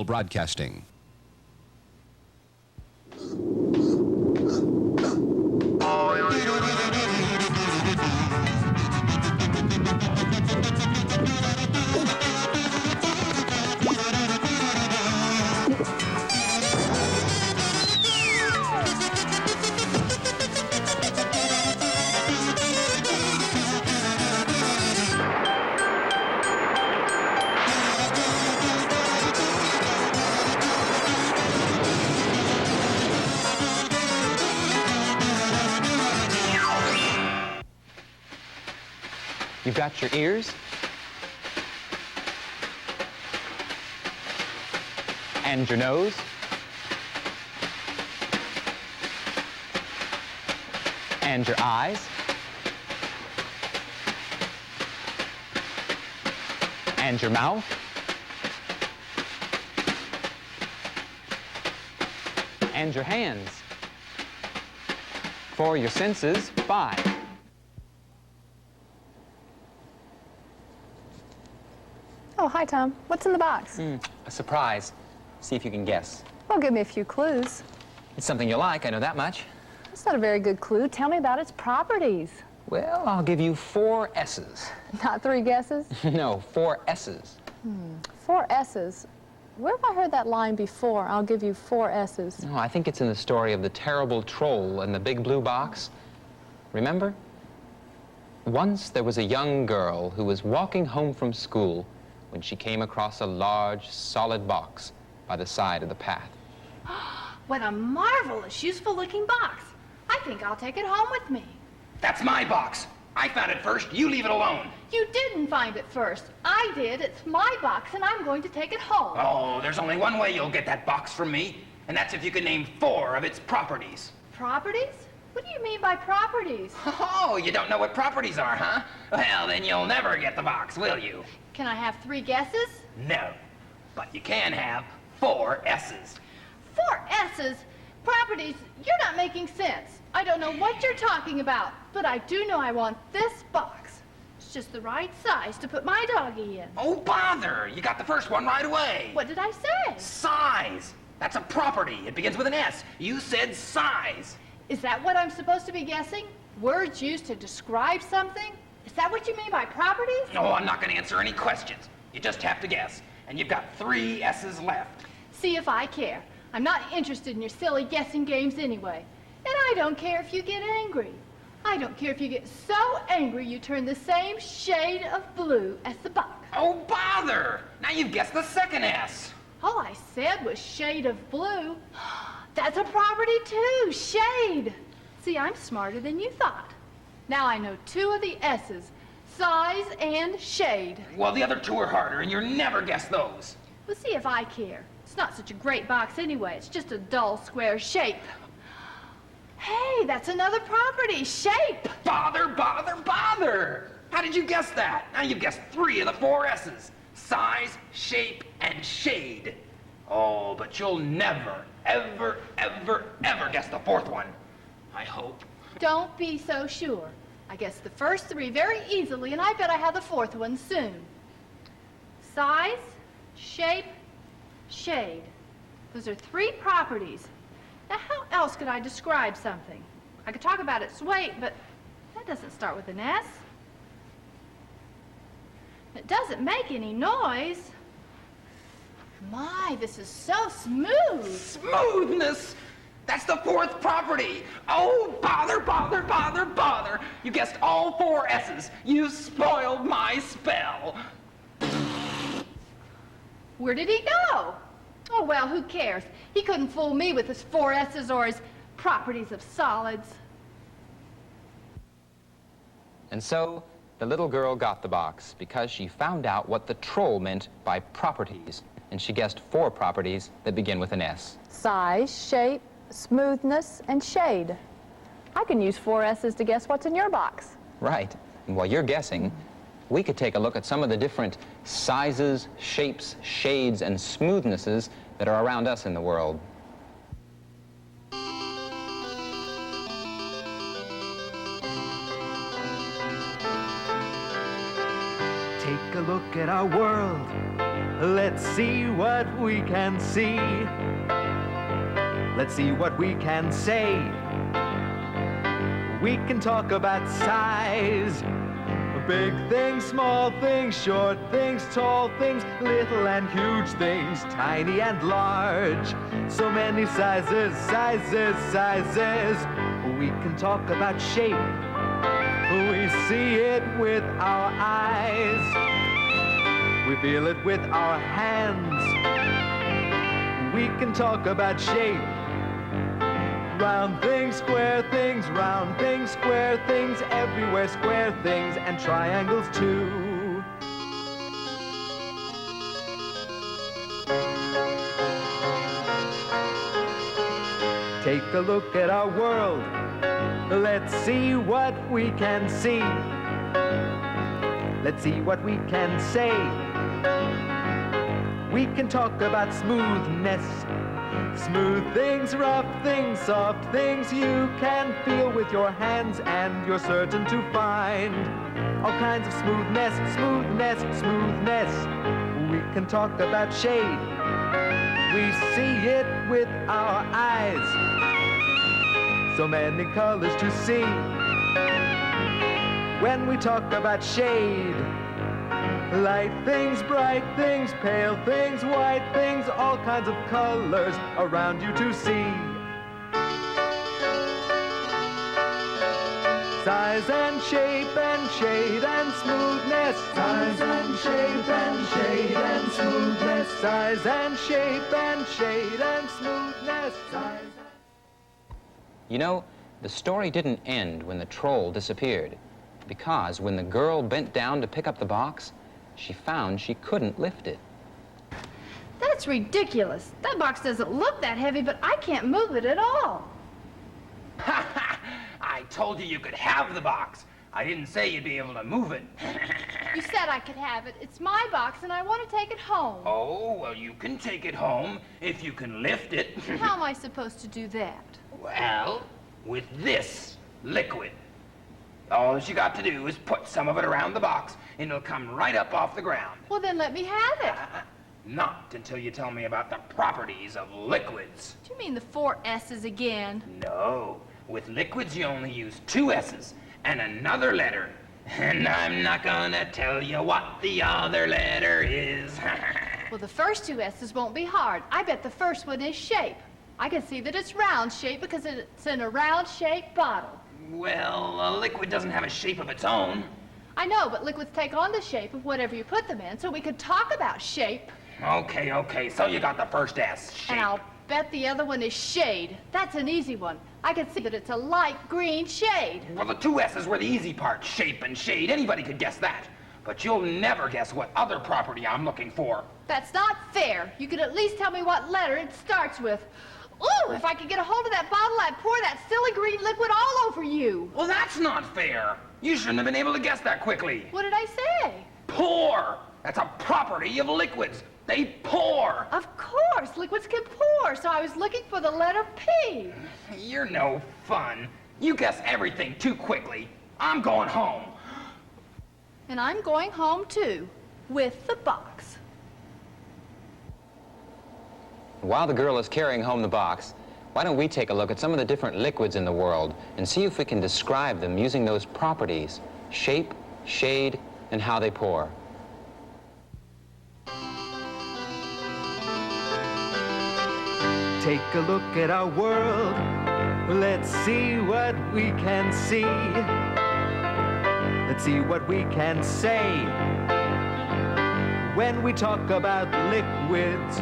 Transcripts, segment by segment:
Broadcasting. You've got your ears and your nose and your eyes and your mouth and your hands. For your senses, 5. Oh, hi, Tom. What's in the box? A surprise. See if you can guess. Well, give me a few clues. It's something you like, I know that much. That's not a very good clue. Tell me about its properties. Well, I'll give you 4 S's. Not 3 guesses? No, 4 S's. 4 S's. Where have I heard that line before? I'll give you 4 S's. No, I think it's in the story of the terrible troll and the big blue box. Remember? Once there was a young girl who was walking home from school when she came across a large, solid box by the side of the path. What a marvelous, useful-looking box. I think I'll take it home with me. That's my box. I found it first. You leave it alone. You didn't find it first. I did. It's my box, and I'm going to take it home. Oh, there's only one way you'll get that box from me, and that's if you can name 4 of its properties. Properties? What do you mean by properties? Oh, you don't know what properties are, huh? Well, then you'll never get the box, will you? Can I have 3 guesses? No, but you can have 4 S's. 4 S's? Properties? You're not making sense. I don't know what you're talking about, but I do know I want this box. It's just the right size to put my doggie in. Oh, bother! You got the first one right away. What did I say? Size. That's a property. It begins with an S. You said size. Is that what I'm supposed to be guessing? Words used to describe something? Is that what you mean by properties? No, I'm not going to answer any questions. You just have to guess. And you've got 3 S's left. See if I care. I'm not interested in your silly guessing games anyway. And I don't care if you get angry. I don't care if you get so angry you turn the same shade of blue as the box. Oh, bother! Now you've guessed the second S. All I said was shade of blue. That's a property too, shade. See, I'm smarter than you thought. Now I know 2 of the S's, size and shade. Well, the other 2 are harder, and you'll never guess those. We'll see if I care. It's not such a great box anyway. It's just a dull square shape. Hey, that's another property, shape. Bother, bother, bother! How did you guess that? Now you've guessed 3 of the 4 S's. Size, shape, and shade. Oh, but you'll never, ever, ever, ever guess the 4th one. I hope. Don't be so sure. I guessed the first 3 very easily, and I bet I have the 4th one soon. Size, shape, shade. Those are 3 properties. Now, how else could I describe something? I could talk about its weight, but that doesn't start with an S. It doesn't make any noise. My, this is so smooth. Smoothness! That's the 4th property. Oh, bother, bother, bother, bother. You guessed all 4 S's. You spoiled my spell. Where did he go? Oh, well, who cares? He couldn't fool me with his 4 S's or his properties of solids. And so, the little girl got the box because she found out what the troll meant by properties, and she guessed 4 properties that begin with an S. Size, shape, smoothness, and shade. I can use 4 S's to guess what's in your box. Right. And while you're guessing, we could take a look at some of the different sizes, shapes, shades, and smoothnesses that are around us in the world. Take a look at our world. Let's see what we can see. Let's see what we can say. We can talk about size. Big things, small things, short things, tall things, little and huge things, tiny and large. So many sizes, sizes, sizes. We can talk about shape. We see it with our eyes. We feel it with our hands. We can talk about shape. Round things, square things, round things, square things, everywhere square things, and triangles too. Take a look at our world. Let's see what we can see. Let's see what we can say. We can talk about smoothness. Smooth things, rough things, soft things you can feel with your hands, and you're certain to find all kinds of smoothness, smoothness, smoothness. We can talk about shade. We see it with our eyes. So many colors to see. When we talk about shade, light things, bright things, pale things, white things, all kinds of colors around you to see. Size and shape and shade and smoothness. Size and shape and shade and smoothness. Size and shape and shade and smoothness. Size. You know, the story didn't end when the troll disappeared, because when the girl bent down to pick up the box, she found she couldn't lift it. That's ridiculous. That box doesn't look that heavy, but I can't move it at all. Ha ha! I told you could have the box. I didn't say you'd be able to move it. You said I could have it. It's my box, and I want to take it home. Oh, well, you can take it home if you can lift it. How am I supposed to do that? Well, with this liquid. All that you got to do is put some of it around the box, and it'll come right up off the ground. Well, then let me have it. Not until you tell me about the properties of liquids. Do you mean the 4 S's again? No. With liquids, you only use 2 S's and another letter. And I'm not gonna tell you what the other letter is. Well, the first 2 S's won't be hard. I bet the first one is shape. I can see that it's round shape because it's in a round-shaped bottle. Well, a liquid doesn't have a shape of its own. I know, but liquids take on the shape of whatever you put them in, so we could talk about shape. Okay, so you got the first S, shape. And I'll bet the other one is shade. That's an easy one. I can see that it's a light green shade. Well, the 2 S's were the easy part, shape and shade. Anybody could guess that. But you'll never guess what other property I'm looking for. That's not fair. You could at least tell me what letter it starts with. Ooh, if I could get a hold of that bottle, I'd pour that silly green liquid all over you. Well, that's not fair. You shouldn't have been able to guess that quickly. What did I say? Pour. That's a property of liquids. They pour. Of course, liquids can pour, so I was looking for the letter P. You're no fun. You guess everything too quickly. I'm going home. And I'm going home, too, with the box. While the girl is carrying home the box, why don't we take a look at some of the different liquids in the world and see if we can describe them using those properties, shape, shade, and how they pour. Take a look at our world. Let's see what we can see. Let's see what we can say. When we talk about liquids,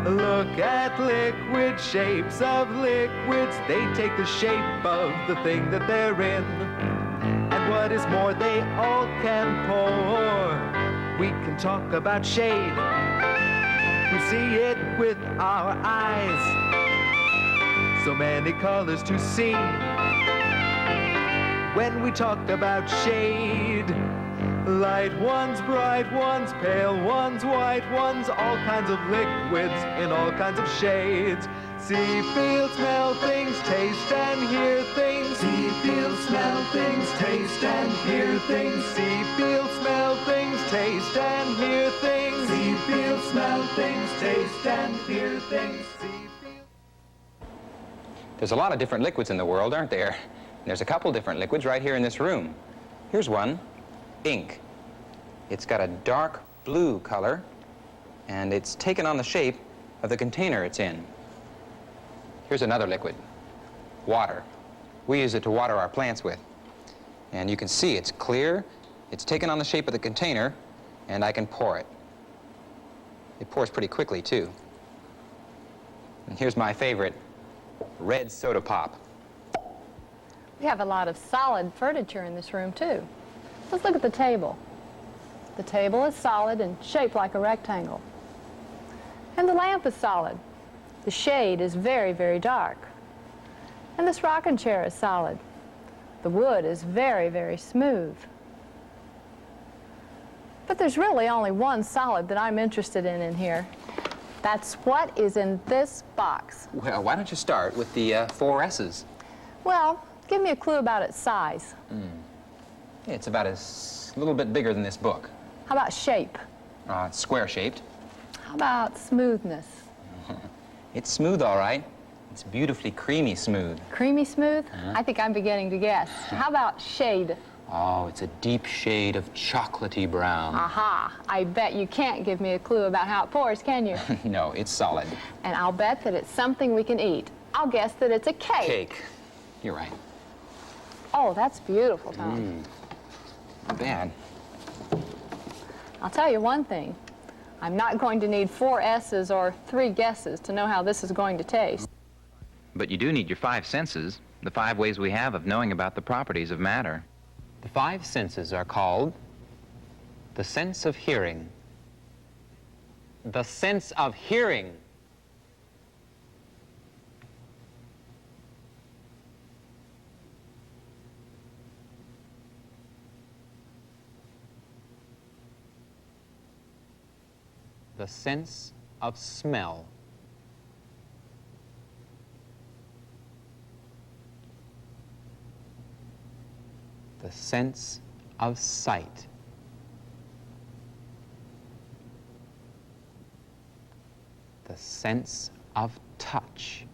look at liquid shapes of liquids. They take the shape of the thing that they're in. And what is more, they all can pour. We can talk about shade. We see it with our eyes. So many colors to see. When we talk about shade, light ones, bright ones, pale ones, white ones, all kinds of liquids in all kinds of shades. See, feel, smell things, taste and hear things. See, feel, smell things, taste and hear things. See, feel, smell things, taste and hear things. See, feel, There's a lot of different liquids in the world, aren't there? There's a couple different liquids right here in this room. Here's one, ink. It's got a dark blue color, and it's taken on the shape of the container it's in. Here's another liquid, water. We use it to water our plants with. And you can see it's clear, it's taken on the shape of the container, and I can pour it. It pours pretty quickly, too. And here's my favorite, red soda pop. We have a lot of solid furniture in this room, too. Let's look at the table. The table is solid and shaped like a rectangle. And the lamp is solid. The shade is very, very dark. And this rocking chair is solid. The wood is very, very smooth. But there's really only one solid that I'm interested in here. That's what is in this box. Well, why don't you start with the 4 S's? Well, give me a clue about its size. It's about a little bit bigger than this book. How about shape? It's square-shaped. How about smoothness? It's smooth, all right. It's beautifully creamy smooth. Creamy smooth? I think I'm beginning to guess. How about shade? Oh, it's a deep shade of chocolatey brown. Aha! I bet you can't give me a clue about how it pours, can you? No, it's solid. And I'll bet that it's something we can eat. I'll guess that it's a cake. Cake. You're right. Oh, that's beautiful, Tom. Not bad. I'll tell you one thing. I'm not going to need 4 S's or 3 guesses to know how this is going to taste. But you do need your 5 senses, the 5 ways we have of knowing about the properties of matter. The 5 senses are called the sense of hearing. The sense of hearing. The sense of smell. The sense of sight. The sense of touch.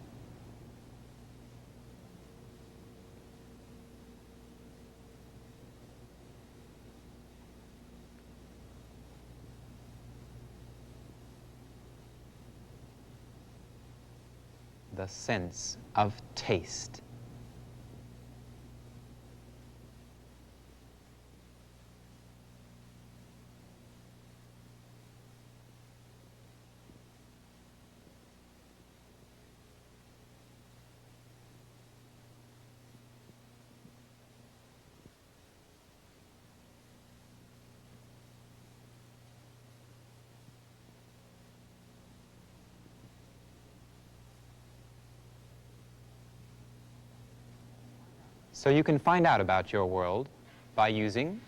The sense of taste. So you can find out about your world by using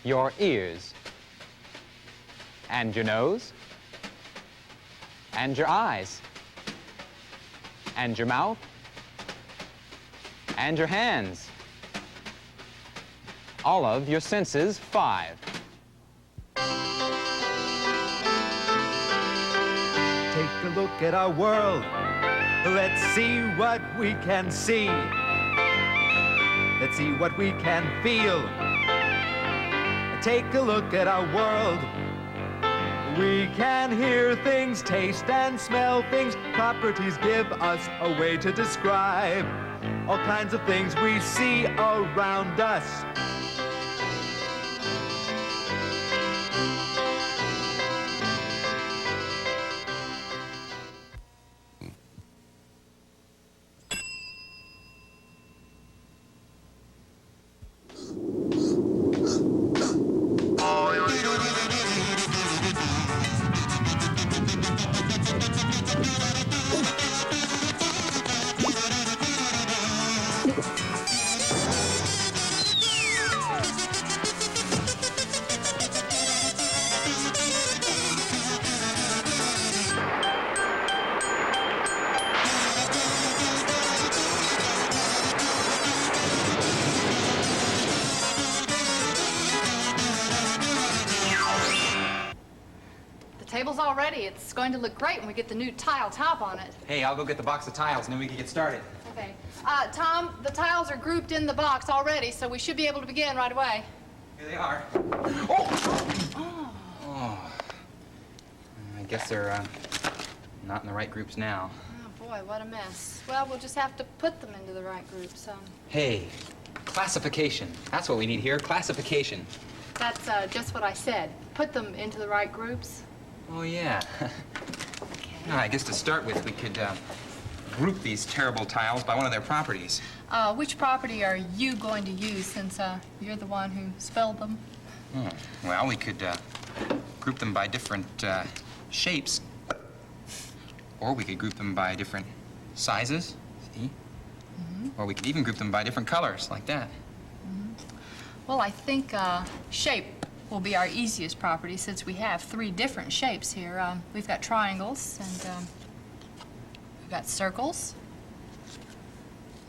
your ears and your nose and your eyes and your mouth and your hands. All of your senses 5. Take a look at our world. Let's see what we can see. Let's see what we can feel. Take a look at our world. We can hear things, taste and smell things. Properties give us a way to describe all kinds of things we see around us. already. It's going to look great when we get the new tile top on it. Hey, I'll go get the box of tiles and then we can get started. Okay. Tom, the tiles are grouped in the box already, so we should be able to begin right away. Here they are. Oh! I guess they're not in the right groups now. Oh, boy, what a mess. Well, we'll just have to put them into the right groups. Hey, classification. That's what we need here, classification. That's just what I said. Put them into the right groups. Oh, yeah. Okay. No, I guess to start with, we could group these terrible tiles by one of their properties. Which property are you going to use since you're the one who spelled them? Well, we could group them by different shapes. Or we could group them by different sizes, see? Or we could even group them by different colors, like that. Well, I think shape will be our easiest property since we have 3 different shapes here. We've got triangles, and we've got circles,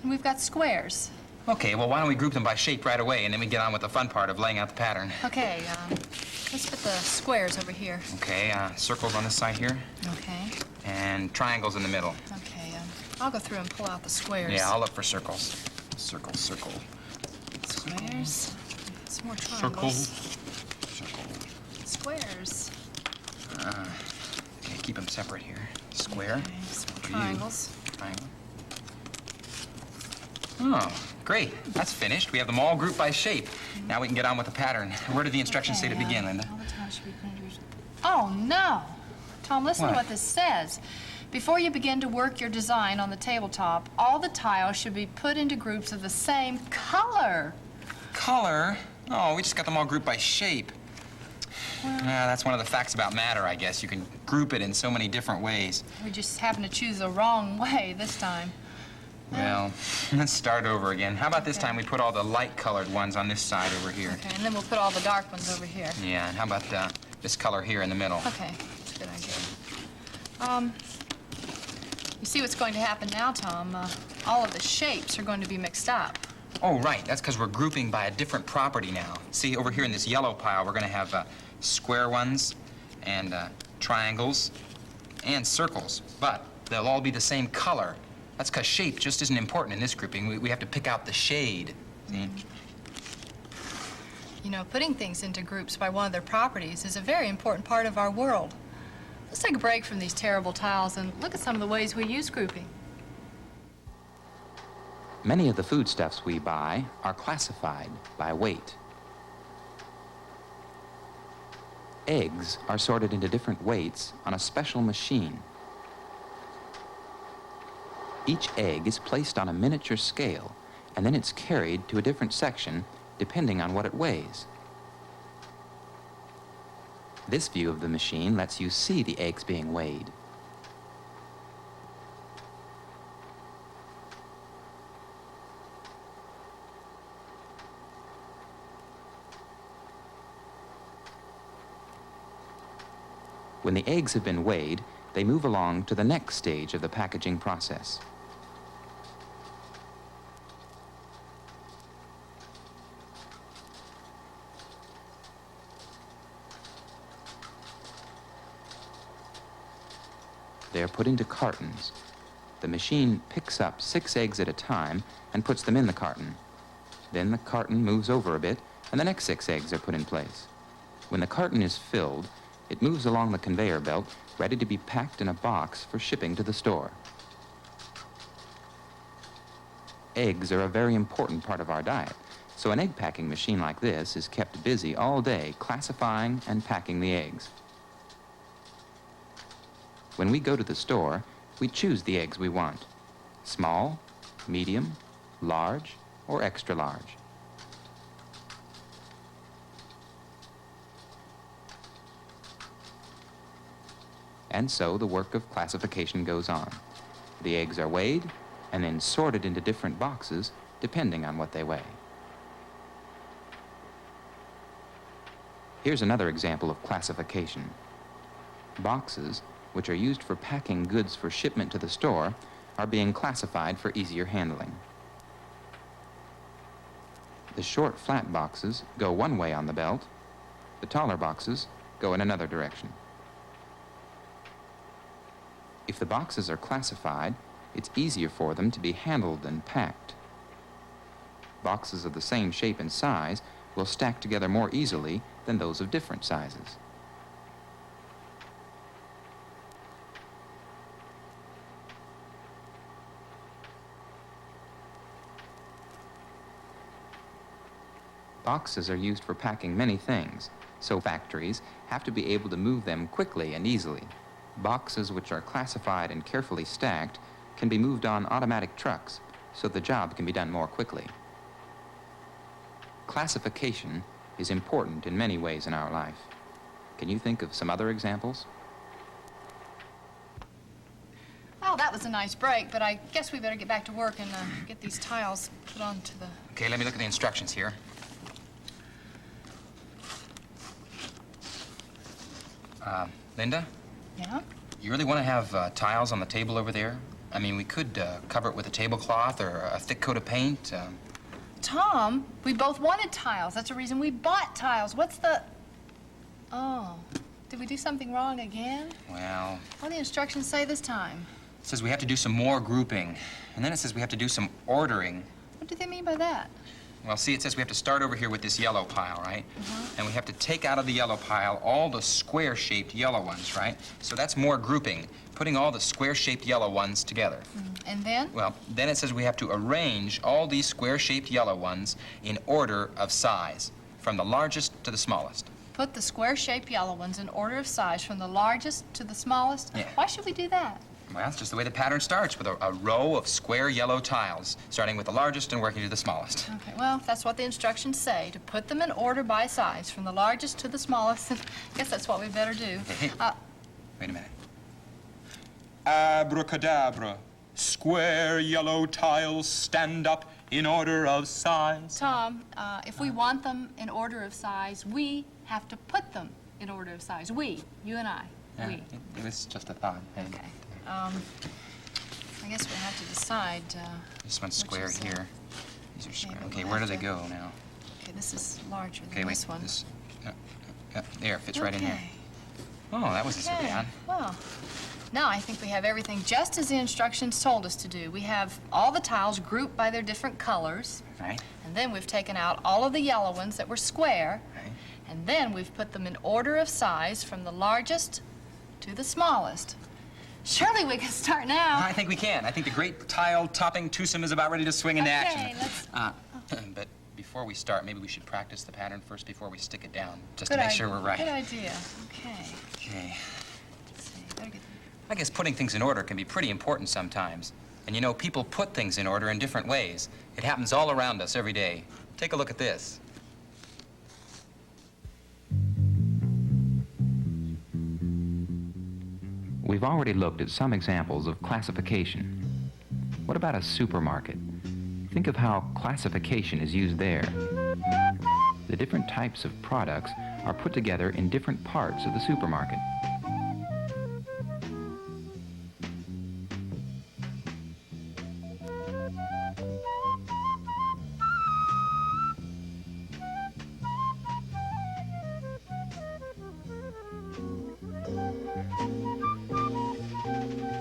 and we've got squares. Okay, well, why don't we group them by shape right away, and then we get on with the fun part of laying out the pattern. Okay, let's put the squares over here. Okay, circles on this side here, Okay. and triangles in the middle. Okay, I'll go through and pull out the squares. Yeah, I'll look for circles. Circle, circle. Squares. Some more Circle. triangles. Circle. Squares. Okay, keep them separate here. Square. Okay, some more For you. triangles. Triangle. Oh, great. That's finished. We have them all grouped by shape. Now we can get on with the pattern. Where do the instructions say to begin, Linda? All the tiles should be put into- Oh, no. Tom, listen to What? what this says. Before you begin to work your design on the tabletop, all the tiles should be put into groups of the same color. Color? Oh, we just got them all grouped by shape. That's one of the facts about matter, I guess. You can group it in so many different ways. We just happen to choose the wrong way this time. Well, let's start over again. How about this Okay. time we put all the light-colored ones on this side over here? Okay, and then we'll put all the dark ones over here. Yeah, and how about this color here in the middle? Okay, that's a good idea. You see what's going to happen now, Tom? All of the shapes are going to be mixed up. Oh, right. That's because we're grouping by a different property now. See, over here in this yellow pile, we're going to have square ones and triangles and circles, but they'll all be the same color. That's because shape just isn't important in this grouping. We have to pick out the shade. See? You know, putting things into groups by one of their properties is a very important part of our world. Let's take a break from these terrible tiles and look at some of the ways we use grouping. Many of the foodstuffs we buy are classified by weight. Eggs are sorted into different weights on a special machine. Each egg is placed on a miniature scale, and then it's carried to a different section depending on what it weighs. This view of the machine lets you see the eggs being weighed. When the eggs have been weighed, they move along to the next stage of the packaging process. They are put into cartons. The machine picks up 6 eggs at a time and puts them in the carton. Then the carton moves over a bit, and the next 6 eggs are put in place. When the carton is filled, it moves along the conveyor belt, ready to be packed in a box for shipping to the store. Eggs are a very important part of our diet, so an egg packing machine like this is kept busy all day classifying and packing the eggs. When we go to the store, we choose the eggs we want: small, medium, large, or extra large. And so the work of classification goes on. The eggs are weighed and then sorted into different boxes depending on what they weigh. Here's another example of classification. Boxes, which are used for packing goods for shipment to the store, are being classified for easier handling. The short, flat boxes go one way on the belt. The taller boxes go in another direction. If the boxes are classified, it's easier for them to be handled and packed. Boxes of the same shape and size will stack together more easily than those of different sizes. Boxes are used for packing many things, so factories have to be able to move them quickly and easily. Boxes which are classified and carefully stacked can be moved on automatic trucks, so the job can be done more quickly. Classification is important in many ways in our life. Can you think of some other examples? Well, that was a nice break, but I guess we better get back to work and get these tiles put onto the... Okay, let me look at the instructions here. Linda? Yeah? You really want to have tiles on the table over there? I mean, we could cover it with a tablecloth or a thick coat of paint. Tom, we both wanted tiles. That's the reason we bought tiles. What's the... Oh, did we do something wrong again? Well... What do the instructions say this time? It says we have to do some more grouping. And then it says we have to do some ordering. What do they mean by that? Well, see, it says we have to start over here with this yellow pile, right? And we have to take out of the yellow pile all the square-shaped yellow ones, right? So that's more grouping, putting all the square-shaped yellow ones together. And then? Well, then it says we have to arrange all these square-shaped yellow ones in order of size, from the largest to the smallest. Put the square-shaped yellow ones in order of size from the largest to the smallest? Yeah. Why should we do that? Well, that's just the way the pattern starts, with a row of square yellow tiles, starting with the largest and working to the smallest. Okay, well, if that's what the instructions say, to put them in order by size, from the largest to the smallest, I guess that's what we better do. Hey, wait a minute. Abracadabra. Square yellow tiles stand up in order of size. Tom, if we want them in order of size, we have to put them in order of size. We, you and I, Yeah, we. it was just a thought. Okay. I guess we'll have to decide. This one's square What you here. These are square. but Okay, we'll where do have they to- go now? Okay, this is larger than Okay, wait. this one. There, fits right in here. Okay. Oh, that wasn't so Okay, bad. well, now I think we have everything just as the instructions told us to do. We have all the tiles grouped by their different colors, Right? and then we've taken out all of the yellow ones that were square, Right. and then we've put them in order of size from the largest to the smallest. Surely we can start now. I think we can. I think the great tile-topping twosome is about ready to swing into action. Okay, let's... But before we start, maybe we should practice the pattern first before we stick it down, just Good to make idea. sure we're right. Good idea. Okay. Okay. Let's see. Better get... I guess putting things in order can be pretty important sometimes. And you know, people put things in order in different ways. It happens all around us every day. Take a look at this. We've already looked at some examples of classification. What about a supermarket? Think of how classification is used there. The different types of products are put together in different parts of the supermarket.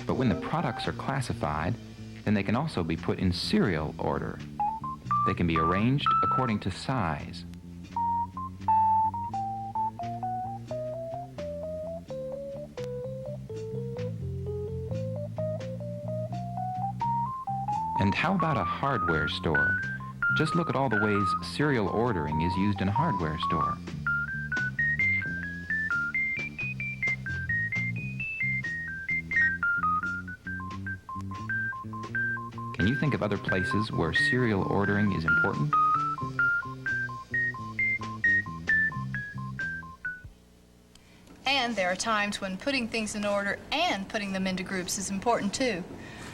But when the products are classified, then they can also be put in serial order. They can be arranged according to size. And how about a hardware store? Just look at all the ways serial ordering is used in a hardware store. Can you think of other places where serial ordering is important? And there are times when putting things in order and putting them into groups is important too.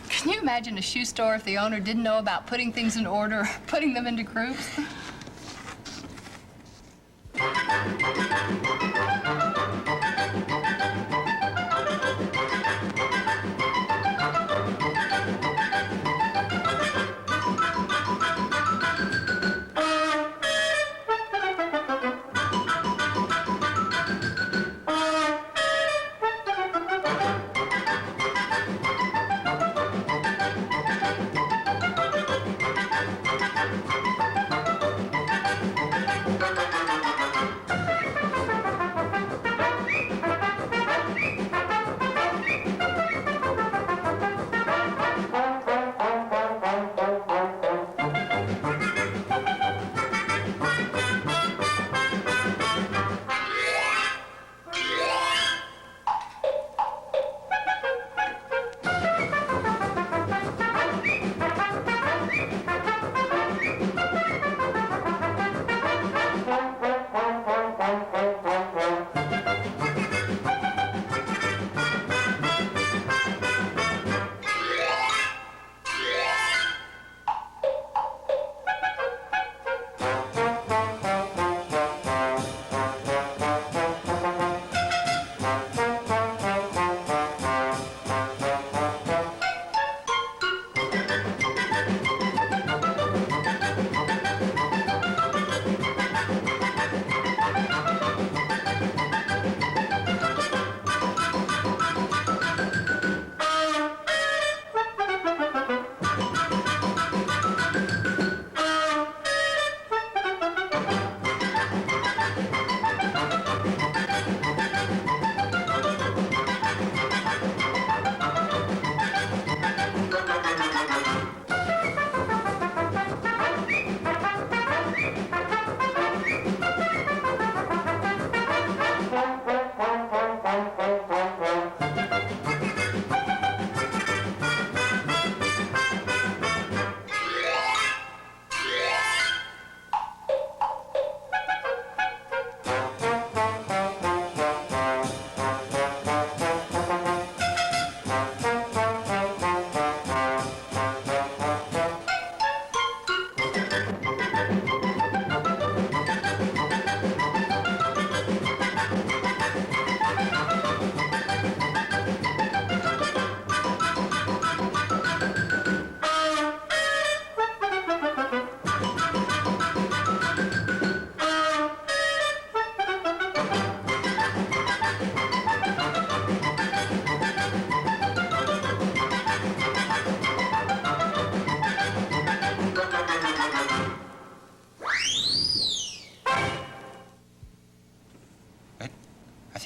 Can you imagine a shoe store if the owner didn't know about putting things in order or putting them into groups?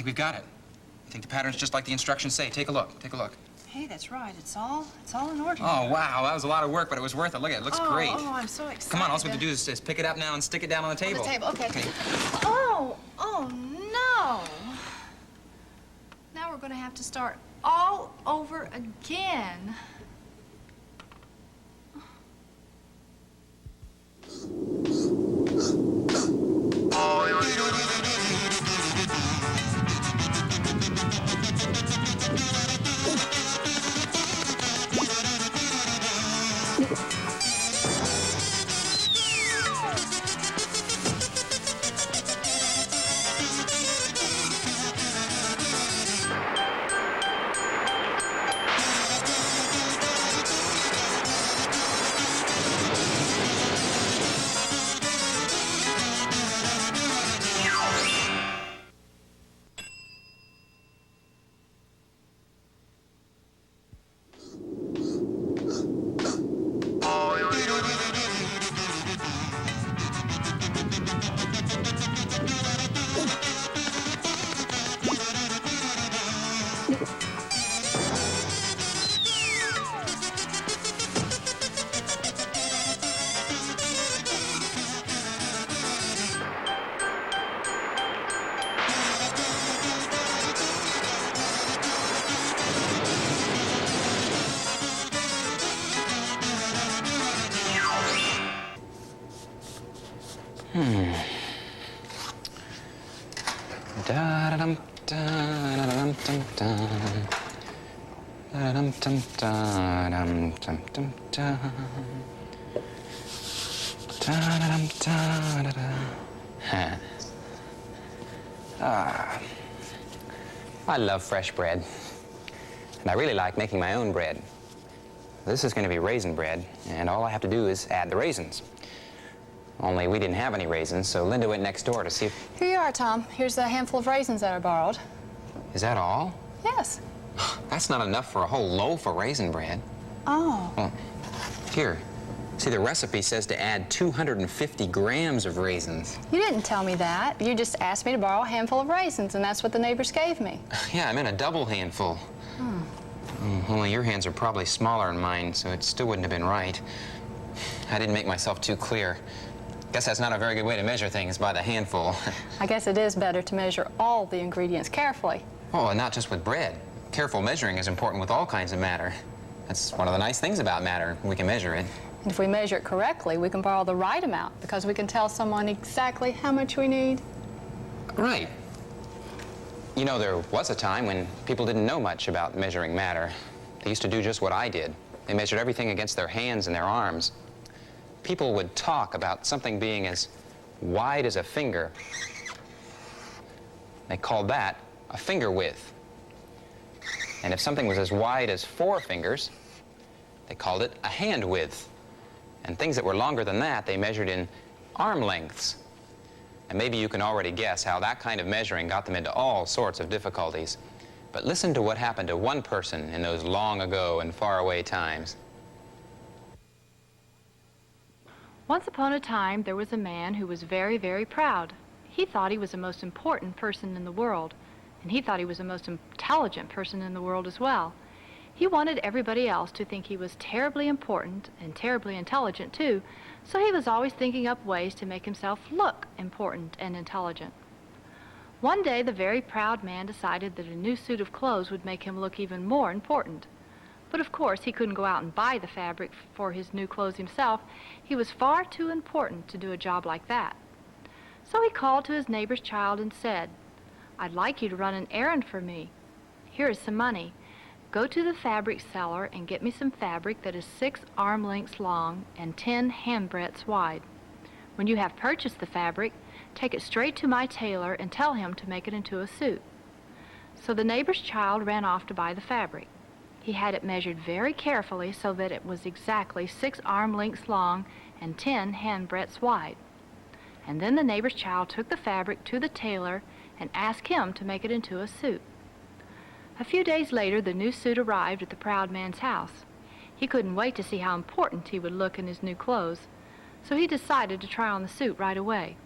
think we've got it. I think the pattern's just like the instructions say. Take a look. Take a look. Hey, that's right. It's all in order. Oh, wow. That was a lot of work, but it was worth it. Look at it. It looks great. Oh, I'm so excited. Come on. All we have to do is pick it up now and stick it down on the table. On the table, okay. Oh, no. Now we're going to have to start all over again. Da-da-dum, da-da-dum, dum, dum. Da-dum, dum, da-dum, dum, dum, dum. Da-da-dum, da-da-da. I love fresh bread. And I really like making my own bread. This is going to be raisin bread, and all I have to do is add the raisins. Only we didn't have any raisins, so Linda went next door to see if... Here you are, Tom. Here's a handful of raisins that I borrowed. Is that all? Yes. That's not enough for a whole loaf of raisin bread. Oh. Well, here. See, the recipe says to add 250 grams of raisins. You didn't tell me that. You just asked me to borrow a handful of raisins, and that's what the neighbors gave me. Yeah, I meant a double handful. Only your hands are probably smaller than mine, so it still wouldn't have been right. I didn't make myself too clear. Guess that's not a very good way to measure things, by the handful. I guess it is better to measure all the ingredients carefully. Oh, and not just with bread. Careful measuring is important with all kinds of matter. That's one of the nice things about matter. We can measure it. And if we measure it correctly, we can borrow the right amount because we can tell someone exactly how much we need. Right. You know, there was a time when people didn't know much about measuring matter. They used to do just what I did. They measured everything against their hands and their arms. People would talk about something being as wide as a finger. They called that a finger width. And if something was as wide as 4 fingers, they called it a hand width. And things that were longer than that, they measured in arm lengths. And maybe you can already guess how that kind of measuring got them into all sorts of difficulties. But listen to what happened to one person in those long ago and faraway times. Once upon a time, there was a man who was very, very proud. He thought he was the most important person in the world, and he thought he was the most intelligent person in the world as well. He wanted everybody else to think he was terribly important and terribly intelligent, too, so he was always thinking up ways to make himself look important and intelligent. One day, the very proud man decided that a new suit of clothes would make him look even more important. But of course, he couldn't go out and buy the fabric for his new clothes himself. He was far too important to do a job like that. So he called to his neighbor's child and said, "I'd like you to run an errand for me. Here is some money. Go to the fabric seller and get me some fabric that is 6 arm lengths long and 10 handbreadths wide. When you have purchased the fabric, take it straight to my tailor and tell him to make it into a suit." So the neighbor's child ran off to buy the fabric. He had it measured very carefully so that it was exactly 6 arm lengths long and 10 handbreadths wide. And then the neighbor's child took the fabric to the tailor and asked him to make it into a suit. A few days later, the new suit arrived at the proud man's house. He couldn't wait to see how important he would look in his new clothes, so he decided to try on the suit right away.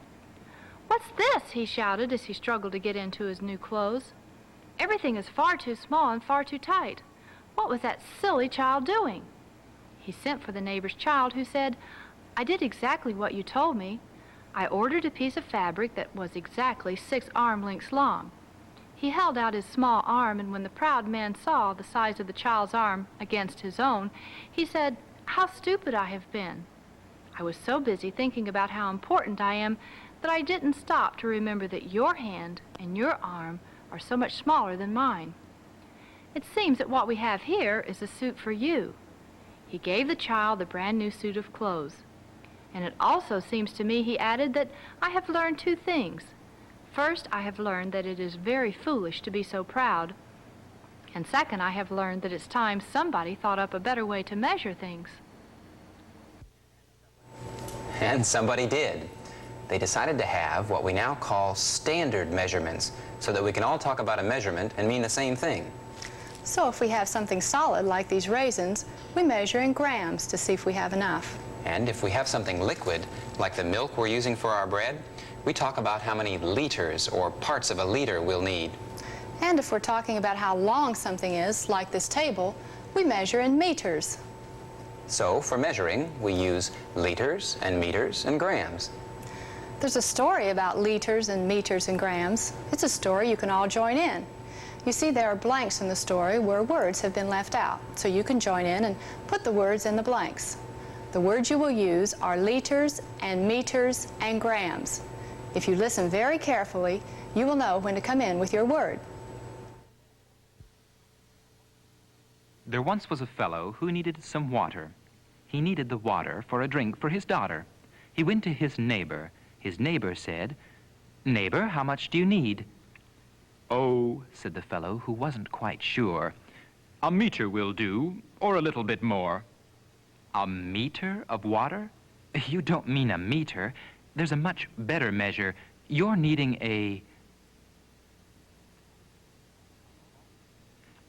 "What's this?" he shouted as he struggled to get into his new clothes. "Everything is far too small and far too tight. What was that silly child doing?" He sent for the neighbor's child, who said, "I did exactly what you told me. I ordered a piece of fabric that was exactly 6 arm lengths long." He held out his small arm, and when the proud man saw the size of the child's arm against his own, he said, "How stupid I have been. I was so busy thinking about how important I am that I didn't stop to remember that your hand and your arm are so much smaller than mine. It seems that what we have here is a suit for you." He gave the child the brand new suit of clothes. "And it also seems to me," he added, "that I have learned 2 things. First, I have learned that it is very foolish to be so proud. And second, I have learned that it's time somebody thought up a better way to measure things." And somebody did. They decided to have what we now call standard measurements, so that we can all talk about a measurement and mean the same thing. So if we have something solid like these raisins, we measure in grams to see if we have enough. And if we have something liquid, like the milk we're using for our bread, we talk about how many liters or parts of a liter we'll need. And if we're talking about how long something is, like this table, we measure in meters. So for measuring, we use liters and meters and grams. There's a story about liters and meters and grams. It's a story you can all join in. You see, there are blanks in the story where words have been left out, so you can join in and put the words in the blanks. The words you will use are liters and meters and grams. If you listen very carefully, you will know when to come in with your word. There once was a fellow who needed some water. He needed the water for a drink for his daughter. He went to his neighbor. His neighbor said, "Neighbor, how much do you need?" "Oh," said the fellow, who wasn't quite sure, "a meter will do, or a little bit more." "A meter of water? You don't mean a meter. There's a much better measure. You're needing a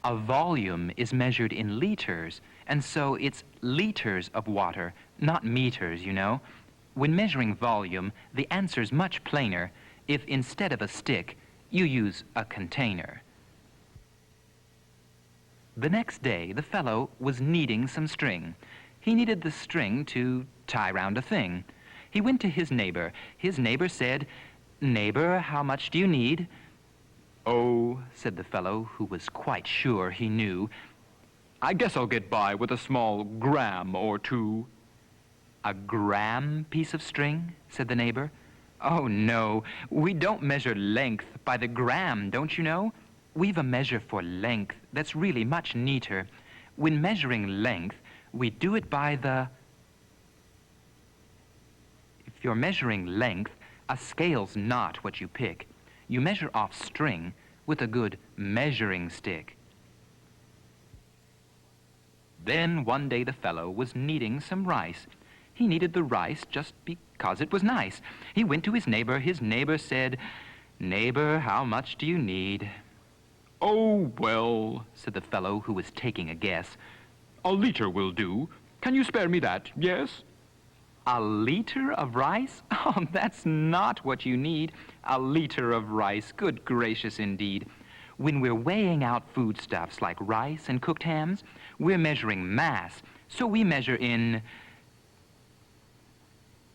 volume is measured in liters, and so it's liters of water, not meters, you know. When measuring volume, the answer's much plainer if instead of a stick, you use a container." The next day, the fellow was needing some string. He needed the string to tie round a thing. He went to his neighbor. His neighbor said, "Neighbor, how much do you need?" "Oh," said the fellow, who was quite sure he knew, "I guess I'll get by with a small gram or 2. "A gram piece of string?" said the neighbor. "Oh, no, we don't measure length by the gram, don't you know? We've a measure for length that's really much neater. When measuring length, we do it by the..." If you're measuring length, a scale's not what you pick. You measure off string with a good measuring stick. Then one day the fellow was needing some rice. He needed the rice just because it was nice. He went to his neighbor. His neighbor said, "Neighbor, how much do you need?" "Oh, well," said the fellow, who was taking a guess, "a liter will do. Can you spare me that, yes?" "A liter of rice? Oh, that's not what you need. A liter of rice, good gracious indeed. When we're weighing out foodstuffs like rice and cooked hams, we're measuring mass, so we measure in..."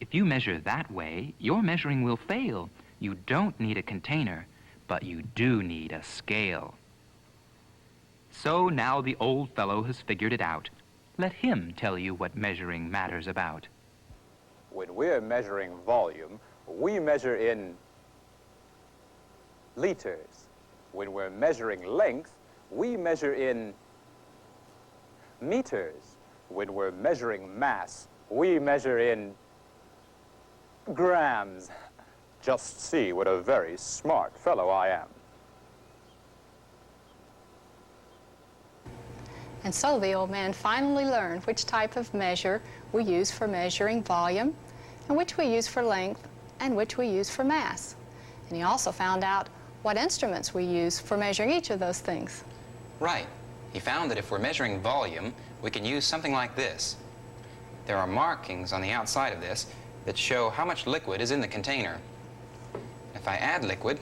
If you measure that way, your measuring will fail. You don't need a container, but you do need a scale. So now the old fellow has figured it out. Let him tell you what measuring matters about. When we're measuring volume, we measure in liters. When we're measuring length, we measure in meters. When we're measuring mass, we measure in grams. Just see what a very smart fellow I am. And so the old man finally learned which type of measure we use for measuring volume, and which we use for length, and which we use for mass. And he also found out what instruments we use for measuring each of those things. Right. He found that if we're measuring volume, we can use something like this. There are markings on the outside of this that show how much liquid is in the container. If I add liquid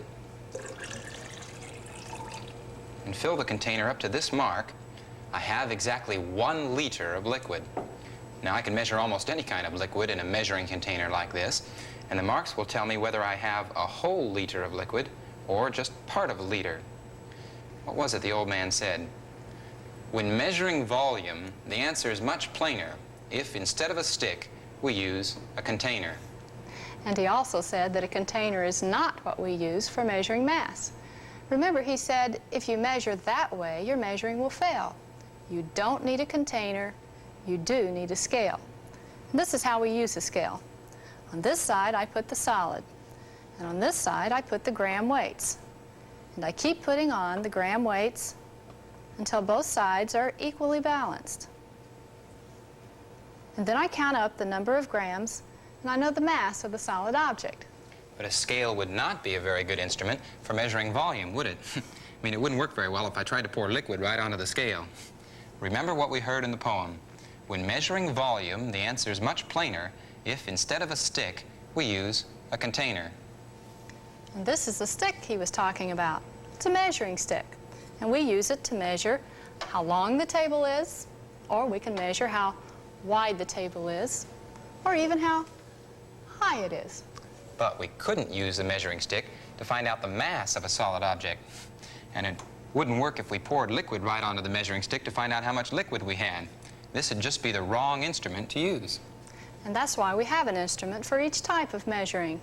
and fill the container up to this mark, I have exactly 1 liter of liquid. Now I can measure almost any kind of liquid in a measuring container like this, and the marks will tell me whether I have a whole liter of liquid or just part of a liter. What was it the old man said? When measuring volume, the answer is much plainer if, instead of a stick, we use a container. And he also said that a container is not what we use for measuring mass. Remember, he said, if you measure that way, your measuring will fail. You don't need a container, you do need a scale. And this is how we use a scale. On this side, I put the solid, and on this side, I put the gram weights. And I keep putting on the gram weights until both sides are equally balanced. And then I count up the number of grams, and I know the mass of the solid object. But a scale would not be a very good instrument for measuring volume, would it? I mean, it wouldn't work very well if I tried to pour liquid right onto the scale. Remember what we heard in the poem. When measuring volume, the answer is much plainer if, instead of a stick, we use a container. And this is the stick he was talking about. It's a measuring stick. And we use it to measure how long the table is, or we can measure how wide the table is, or even how high it is. But we couldn't use the measuring stick to find out the mass of a solid object. And it wouldn't work if we poured liquid right onto the measuring stick to find out how much liquid we had. This would just be the wrong instrument to use. And that's why we have an instrument for each type of measuring.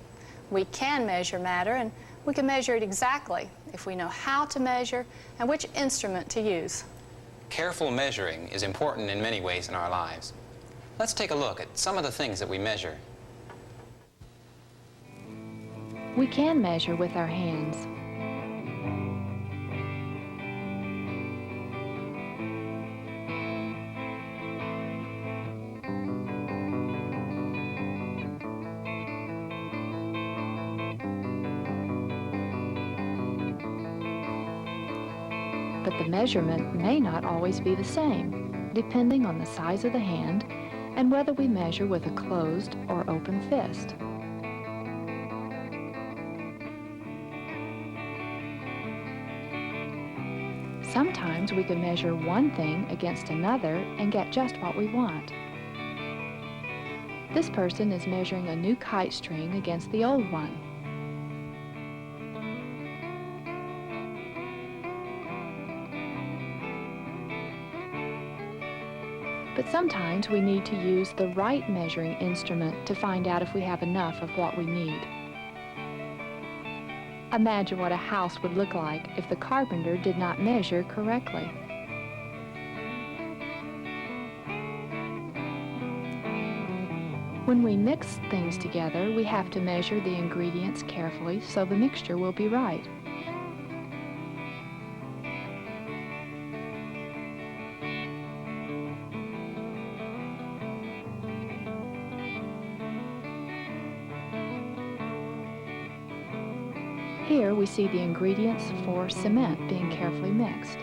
We can measure matter, and we can measure it exactly if we know how to measure and which instrument to use. Careful measuring is important in many ways in our lives. Let's take a look at some of the things that we measure. We can measure with our hands. But the measurement may not always be the same, depending on the size of the hand and whether we measure with a closed or open fist. Sometimes we can measure one thing against another and get just what we want. This person is measuring a new kite string against the old one. But sometimes we need to use the right measuring instrument to find out if we have enough of what we need. Imagine what a house would look like if the carpenter did not measure correctly. When we mix things together, we have to measure the ingredients carefully so the mixture will be right. Here we see the ingredients for cement being carefully mixed.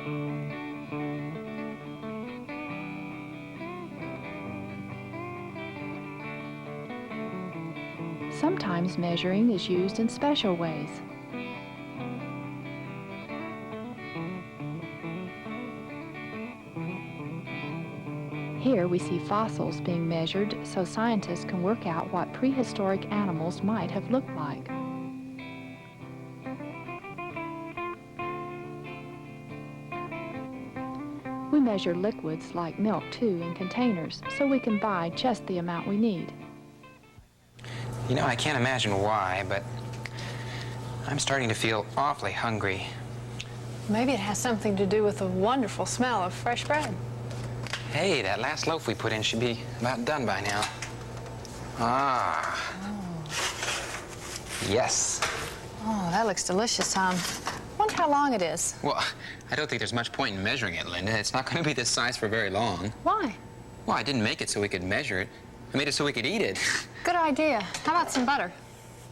Sometimes measuring is used in special ways. Here we see fossils being measured so scientists can work out what prehistoric animals might have looked like. We measure liquids like milk, too, in containers, so we can buy just the amount we need. You know, I can't imagine why, but I'm starting to feel awfully hungry. Maybe it has something to do with the wonderful smell of fresh bread. Hey, that last loaf we put in should be about done by now. Ah. Oh. Yes. Oh, that looks delicious, Tom. Wonder how long it is. Well, I don't think there's much point in measuring it, Linda. It's not going to be this size for very long. Why? Well, I didn't make it so we could measure it. I made it so we could eat it. Good idea. How about some butter?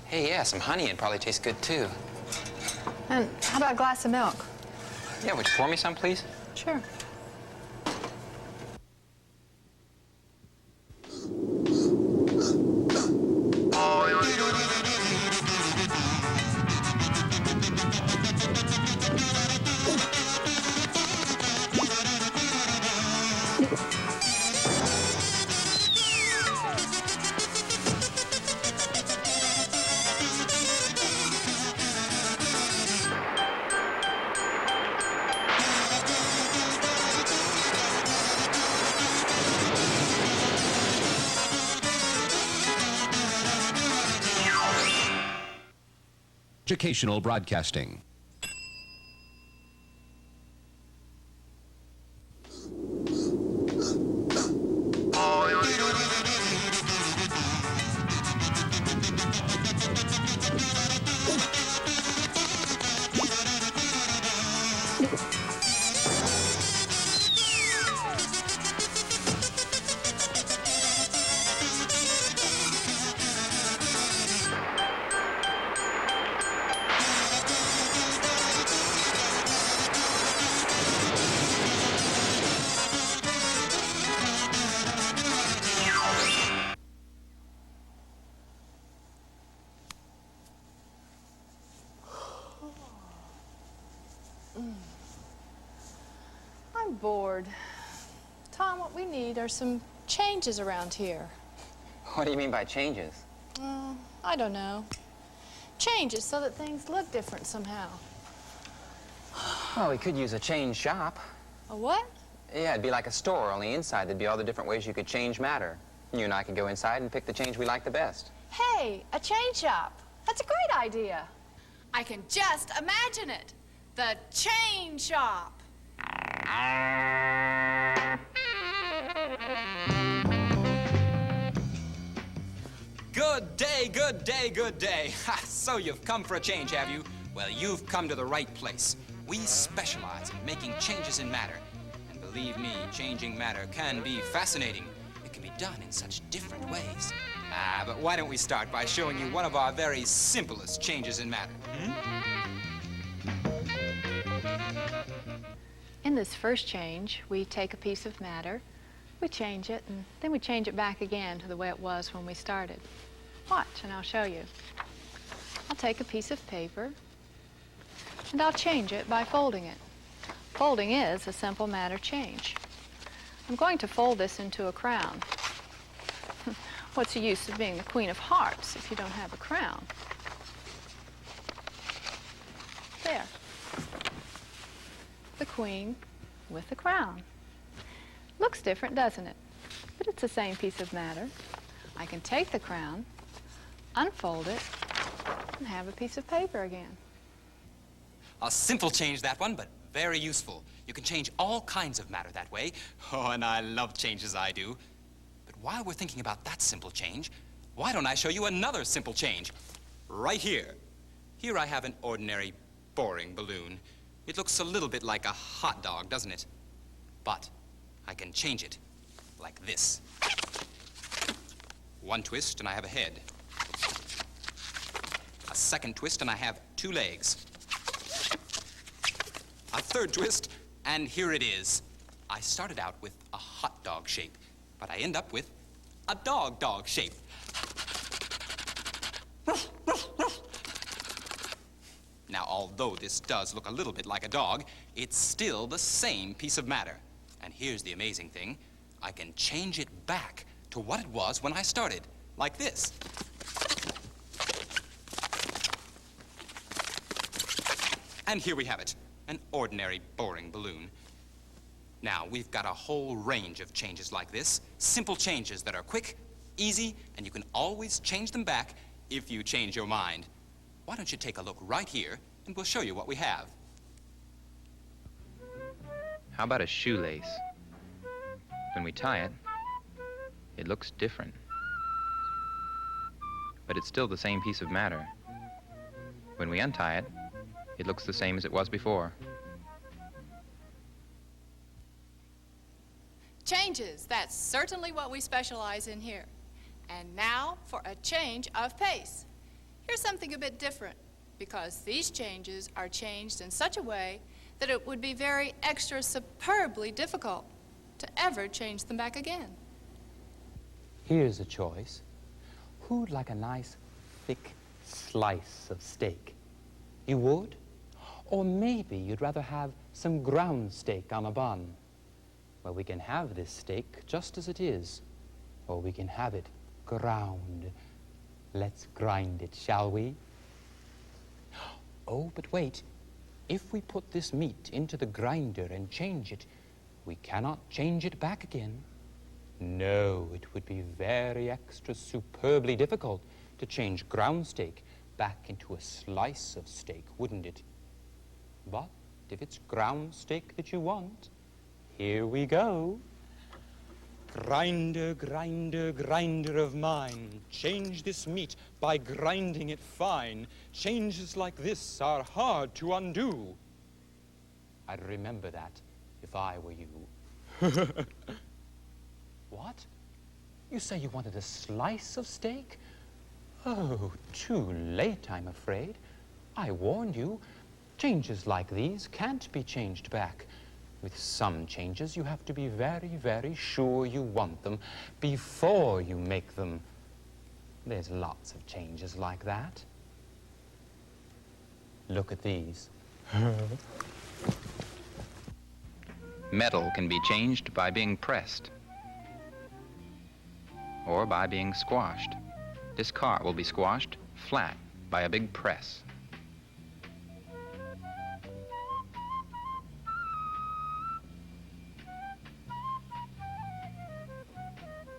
Hey, yeah, some honey would probably taste good, too. And how about a glass of milk? Yeah, would you pour me some, please? Sure. Educational Broadcasting. I'm bored. Tom, what we need are some changes around here. What do you mean by changes? I don't know. Changes so that things look different somehow. Well, we could use a change shop. A what? Yeah, it'd be like a store, only inside there'd be all the different ways you could change matter. You and I could go inside and pick the change we like the best. Hey, a change shop. That's a great idea. I can just imagine it. The chain shop. Good day, good day, good day. Ha, so you've come for a change, have you? Well, you've come to the right place. We specialize in making changes in matter. And believe me, changing matter can be fascinating. It can be done in such different ways. But why don't we start by showing you one of our very simplest changes in matter? In this first change, we take a piece of matter, we change it, and then we change it back again to the way it was when we started. Watch, and I'll show you. I'll take a piece of paper, and I'll change it by folding it. Folding is a simple matter change. I'm going to fold this into a crown. What's the use of being the Queen of Hearts if you don't have a crown? There. The Queen with the crown. Looks different, doesn't it? But it's the same piece of matter. I can take the crown, unfold it, and have a piece of paper again. A simple change, that one, but very useful. You can change all kinds of matter that way. Oh, and I love changes, I do. But while we're thinking about that simple change, why don't I show you another simple change? Right here. Here I have an ordinary, boring balloon. It looks a little bit like a hot dog, doesn't it? But I can change it like this. One twist and I have a head. A second twist and I have two legs. A third twist and here it is. I started out with a hot dog shape, but I end up with a dog shape. Now, although this does look a little bit like a dog, it's still the same piece of matter. And here's the amazing thing. I can change it back to what it was when I started, like this. And here we have it, an ordinary, boring balloon. Now, we've got a whole range of changes like this, simple changes that are quick, easy, and you can always change them back if you change your mind. Why don't you take a look right here, and we'll show you what we have. How about a shoelace? When we tie it, it looks different. But it's still the same piece of matter. When we untie it, it looks the same as it was before. Changes, that's certainly what we specialize in here. And now for a change of pace. Here's something a bit different, because these changes are changed in such a way that it would be very extra superbly difficult to ever change them back again. Here's a choice. Who'd like a nice, thick slice of steak? You would? Or maybe you'd rather have some ground steak on a bun. Well, we can have this steak just as it is, or we can have it ground. Let's grind it, shall we? Oh, but wait. If we put this meat into the grinder and change it, we cannot change it back again. No, it would be very extra superbly difficult to change ground steak back into a slice of steak, wouldn't it? But if it's ground steak that you want, here we go. Grinder, grinder, grinder of mine, change this meat by grinding it fine. Changes like this are hard to undo. I'd remember that if I were you. What? You say you wanted a slice of steak? Oh, too late, I'm afraid. I warned you. Changes like these can't be changed back. With some changes, you have to be very, very sure you want them before you make them. There's lots of changes like that. Look at these. Metal can be changed by being pressed or by being squashed. This car will be squashed flat by a big press.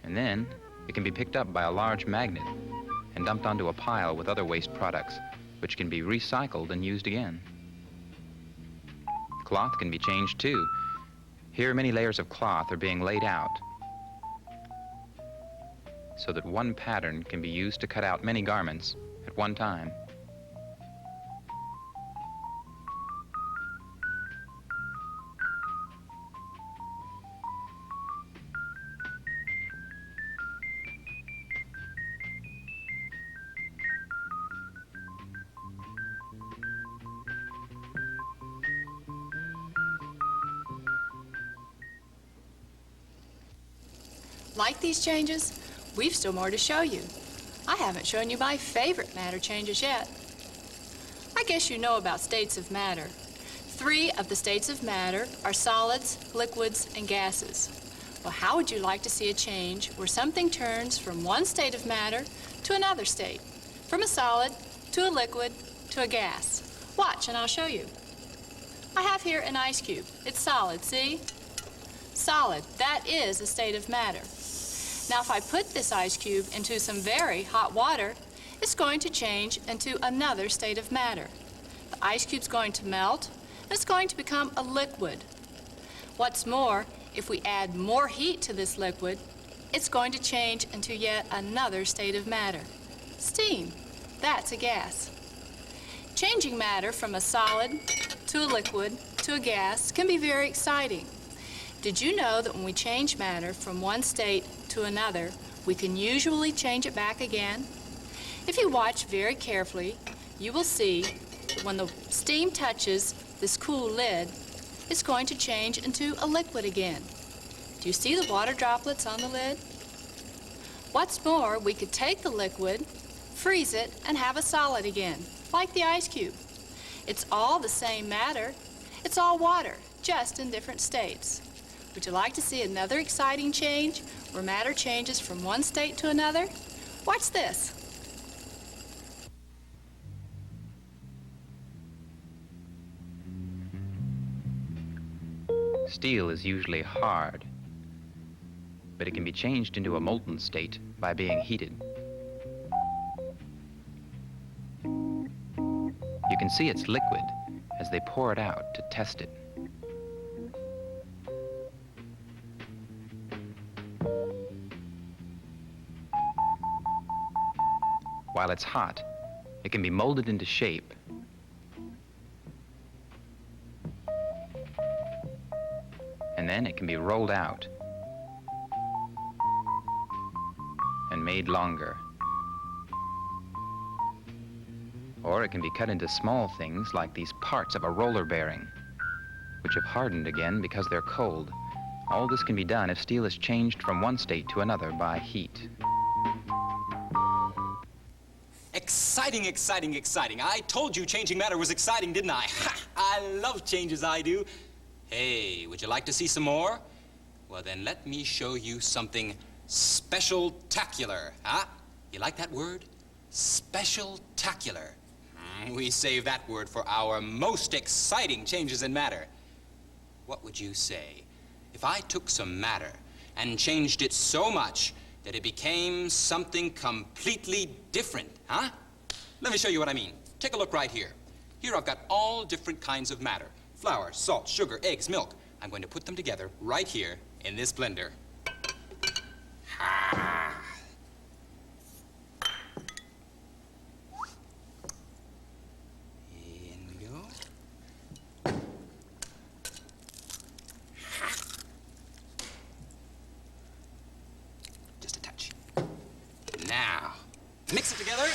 And then it can be picked up by a large magnet and dumped onto a pile with other waste products, which can be recycled and used again. Cloth can be changed too. Here, many layers of cloth are being laid out so that one pattern can be used to cut out many garments at one time. Like these changes, we've still more to show you. I haven't shown you my favorite matter changes yet. I guess you know about states of matter. 3 of the states of matter are solids, liquids, and gases. Well, how would you like to see a change where something turns from one state of matter to another state? From a solid to a liquid to a gas. Watch and I'll show you. I have here an ice cube. It's solid, see? Solid, that is a state of matter. Now, if I put this ice cube into some very hot water, it's going to change into another state of matter. The ice cube's going to melt, and it's going to become a liquid. What's more, if we add more heat to this liquid, it's going to change into yet another state of matter. Steam, that's a gas. Changing matter from a solid to a liquid to a gas can be very exciting. Did you know that when we change matter from one state to another, we can usually change it back again? If you watch very carefully, you will see that when the steam touches this cool lid, it's going to change into a liquid again. Do you see the water droplets on the lid? What's more, we could take the liquid, freeze it, and have a solid again, like the ice cube. It's all the same matter. It's all water, just in different states. Would you like to see another exciting change where matter changes from one state to another? Watch this. Steel is usually hard, but it can be changed into a molten state by being heated. You can see it's liquid as they pour it out to test it. While it's hot, it can be molded into shape. And then it can be rolled out and made longer. Or it can be cut into small things like these parts of a roller bearing, which have hardened again because they're cold. All this can be done if steel is changed from one state to another by heat. Exciting, exciting, exciting. I told you changing matter was exciting, didn't I? Ha! I love changes, I do. Hey, would you like to see some more? Well, then let me show you something special-tacular, huh? You like that word? Special-tacular. We save that word for our most exciting changes in matter. What would you say if I took some matter and changed it so much that it became something completely different, huh? Let me show you what I mean. Take a look right here. Here I've got all different kinds of matter. Flour, salt, sugar, eggs, milk. I'm going to put them together right here in this blender. In we go. Just a touch. Now, mix it together.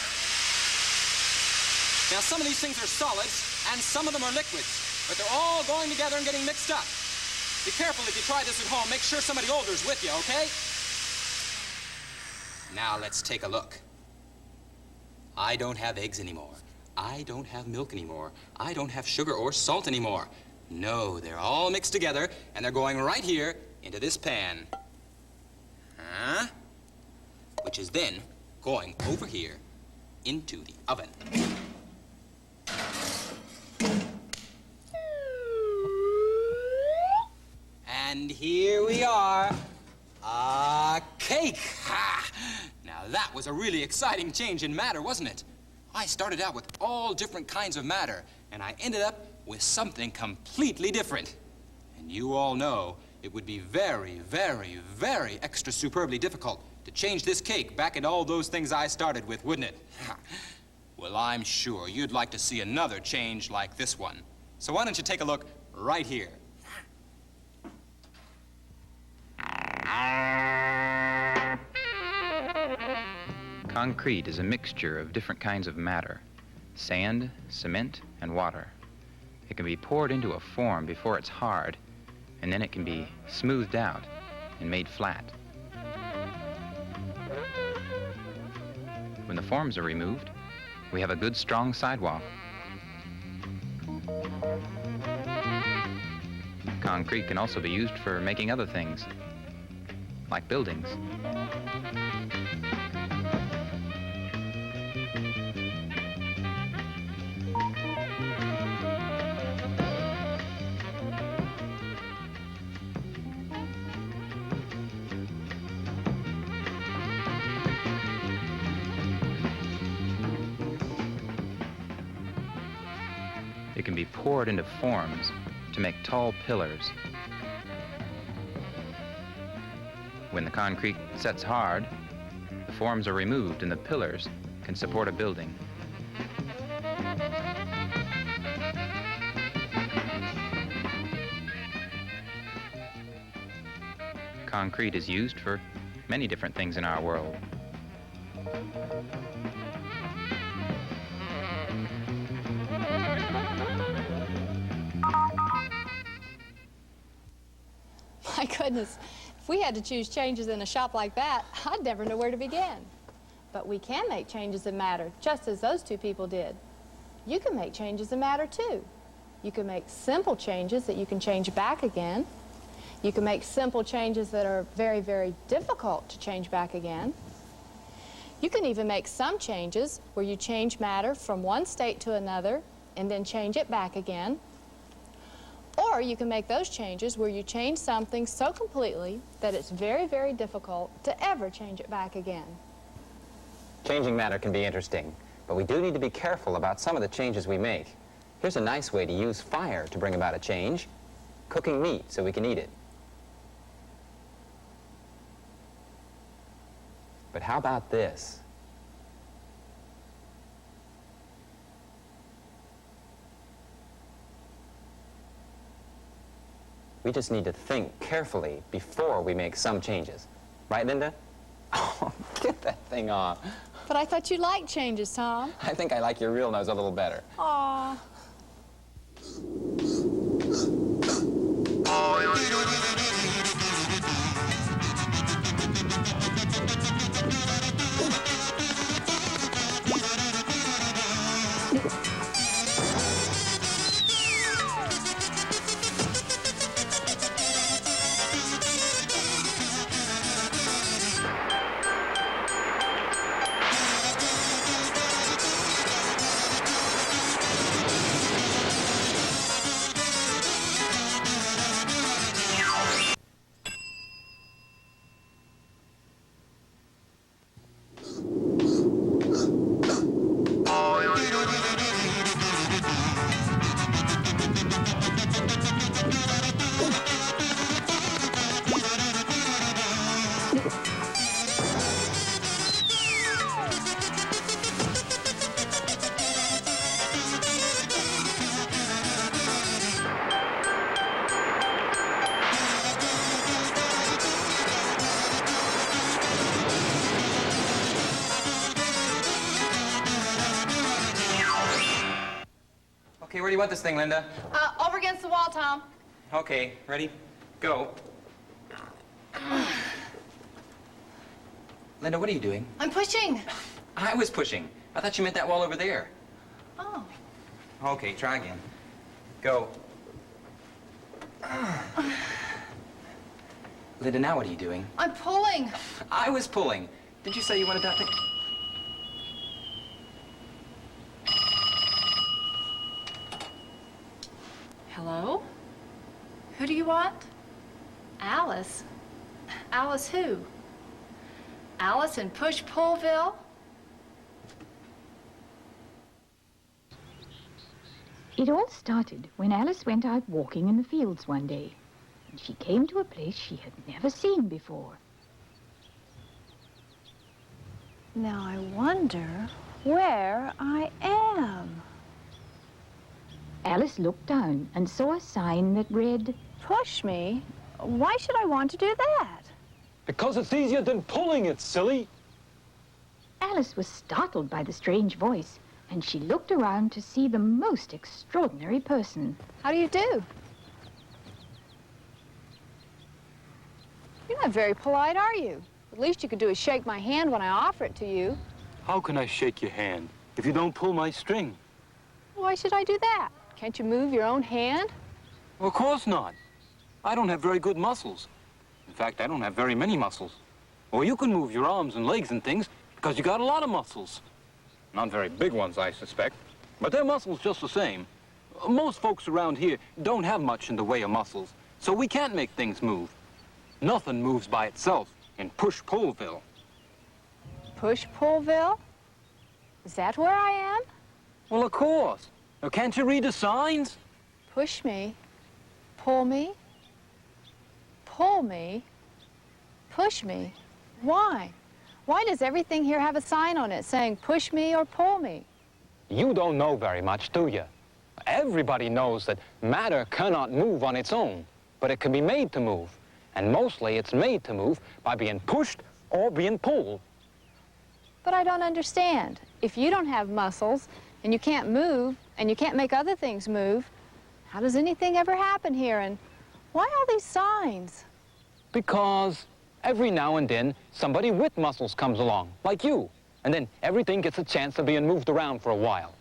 Now, some of these things are solids, and some of them are liquids, but they're all going together and getting mixed up. Be careful if you try this at home. Make sure somebody older is with you, okay? Now, let's take a look. I don't have eggs anymore. I don't have milk anymore. I don't have sugar or salt anymore. No, they're all mixed together, and they're going right here into this pan. Which is then going over here into the oven. And here we are, a cake. Ha! Now that was a really exciting change in matter, wasn't it? I started out with all different kinds of matter, and I ended up with something completely different. And you all know it would be very, very, very extra superbly difficult to change this cake back into all those things I started with, wouldn't it? Well, I'm sure you'd like to see another change like this one. So why don't you take a look right here? Concrete is a mixture of different kinds of matter: sand, cement, and water. It can be poured into a form before it's hard, and then it can be smoothed out and made flat. When the forms are removed, we have a good, strong sidewalk. Concrete can also be used for making other things, like buildings. It can be poured into forms to make tall pillars. When the concrete sets hard, the forms are removed and the pillars can support a building. Concrete is used for many different things in our world. My goodness, if we had to choose changes in a shop like that, I'd never know where to begin. But we can make changes in matter, just as those two people did. You can make changes in matter, too. You can make simple changes that you can change back again. You can make simple changes that are very, very difficult to change back again. You can even make some changes where you change matter from one state to another and then change it back again. Or you can make those changes where you change something so completely that it's very, very difficult to ever change it back again. Changing matter can be interesting, but we do need to be careful about some of the changes we make. Here's a nice way to use fire to bring about a change: cooking meat so we can eat it. But how about this? We just need to think carefully before we make some changes. Right, Linda? Oh, get that thing off. But I thought you liked changes, Tom. I think I like your real nose a little better. Aw. Okay, where do you want this thing, Linda? Over against the wall, Tom. Okay, ready? Go. Linda, what are you doing? I'm pushing. I was pushing. I thought you meant that wall over there. Oh. Okay, try again. Go. Linda, now what are you doing? I'm pulling. I was pulling. Did you say you wanted that thing? Hello? Who do you want? Alice. Alice who? Alice in Pushpullville? It all started when Alice went out walking in the fields one day, and she came to a place she had never seen before. Now I wonder where I am. Alice looked down and saw a sign that read, Push me? Why should I want to do that? Because it's easier than pulling it, silly. Alice was startled by the strange voice, and she looked around to see the most extraordinary person. How do you do? You're not very polite, are you? The least you could do is shake my hand when I offer it to you. How can I shake your hand if you don't pull my string? Why should I do that? Can't you move your own hand? Well, of course not. I don't have very good muscles. In fact, I don't have very many muscles. Or you can move your arms and legs and things because you got a lot of muscles. Not very big ones, I suspect, but they're muscles just the same. Most folks around here don't have much in the way of muscles, so we can't make things move. Nothing moves by itself in Pushpullville. Pushpullville? Is that where I am? Well, of course. Now, can't you read the signs? Push me, pull me, pull me, push me. Why? Why does everything here have a sign on it saying push me or pull me? You don't know very much, do you? Everybody knows that matter cannot move on its own, but it can be made to move. And mostly it's made to move by being pushed or being pulled. But I don't understand. If you don't have muscles and you can't move and you can't make other things move, how does anything ever happen here? And why all these signs? Because every now and then somebody with muscles comes along, like you, and then everything gets a chance of being moved around for a while.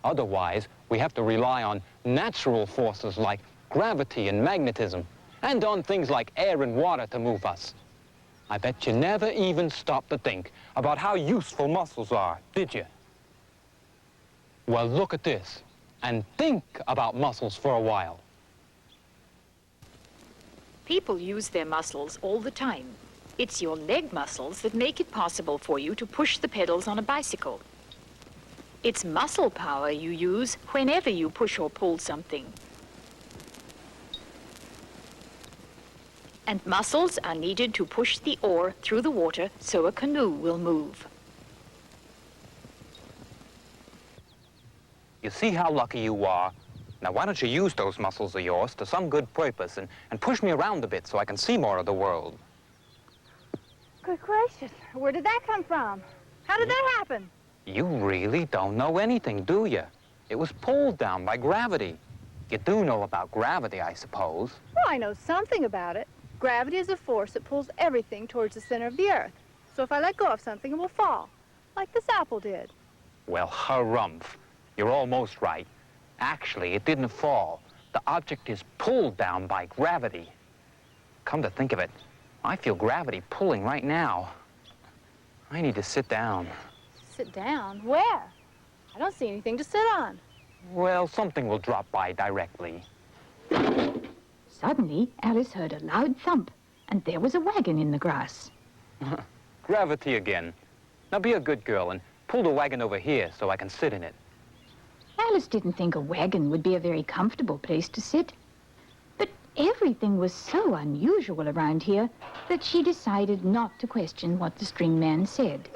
Otherwise, we have to rely on natural forces like gravity and magnetism, and on things like air and water to move us. I bet you never even stopped to think about how useful muscles are, did you? Well, look at this, and think about muscles for a while. People use their muscles all the time. It's your leg muscles that make it possible for you to push the pedals on a bicycle. It's muscle power you use whenever you push or pull something. And muscles are needed to push the oar through the water so a canoe will move. You see how lucky you are? Now, why don't you use those muscles of yours to some good purpose and push me around a bit so I can see more of the world? Good gracious, where did that come from? How did that happen? You really don't know anything, do you? It was pulled down by gravity. You do know about gravity, I suppose. Well, I know something about it. Gravity is a force that pulls everything towards the center of the earth. So if I let go of something, it will fall, like this apple did. Well, harumph. You're almost right. Actually, it didn't fall. The object is pulled down by gravity. Come to think of it, I feel gravity pulling right now. I need to sit down. Sit down? Where? I don't see anything to sit on. Well, something will drop by directly. Suddenly, Alice heard a loud thump, and there was a wagon in the grass. Gravity again. Now be a good girl and pull the wagon over here so I can sit in it. Alice didn't think a wagon would be a very comfortable place to sit. But everything was so unusual around here that she decided not to question what the string man said.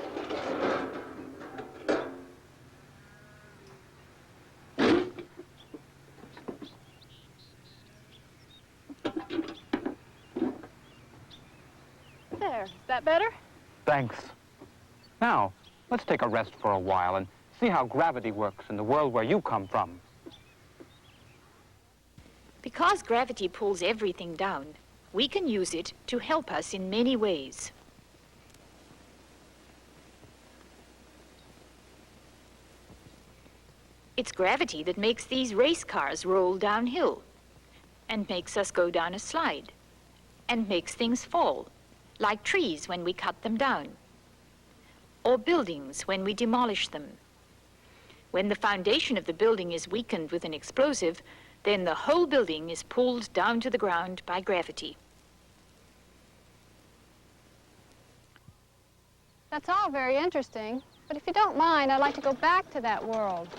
There, is that better? Thanks. Now, let's take a rest for a while and see how gravity works in the world where you come from. Because gravity pulls everything down, we can use it to help us in many ways. It's gravity that makes these race cars roll downhill, and makes us go down a slide, and makes things fall, like trees when we cut them down, or buildings when we demolish them. When the foundation of the building is weakened with an explosive, then the whole building is pulled down to the ground by gravity. That's all very interesting, but if you don't mind, I'd like to go back to that world.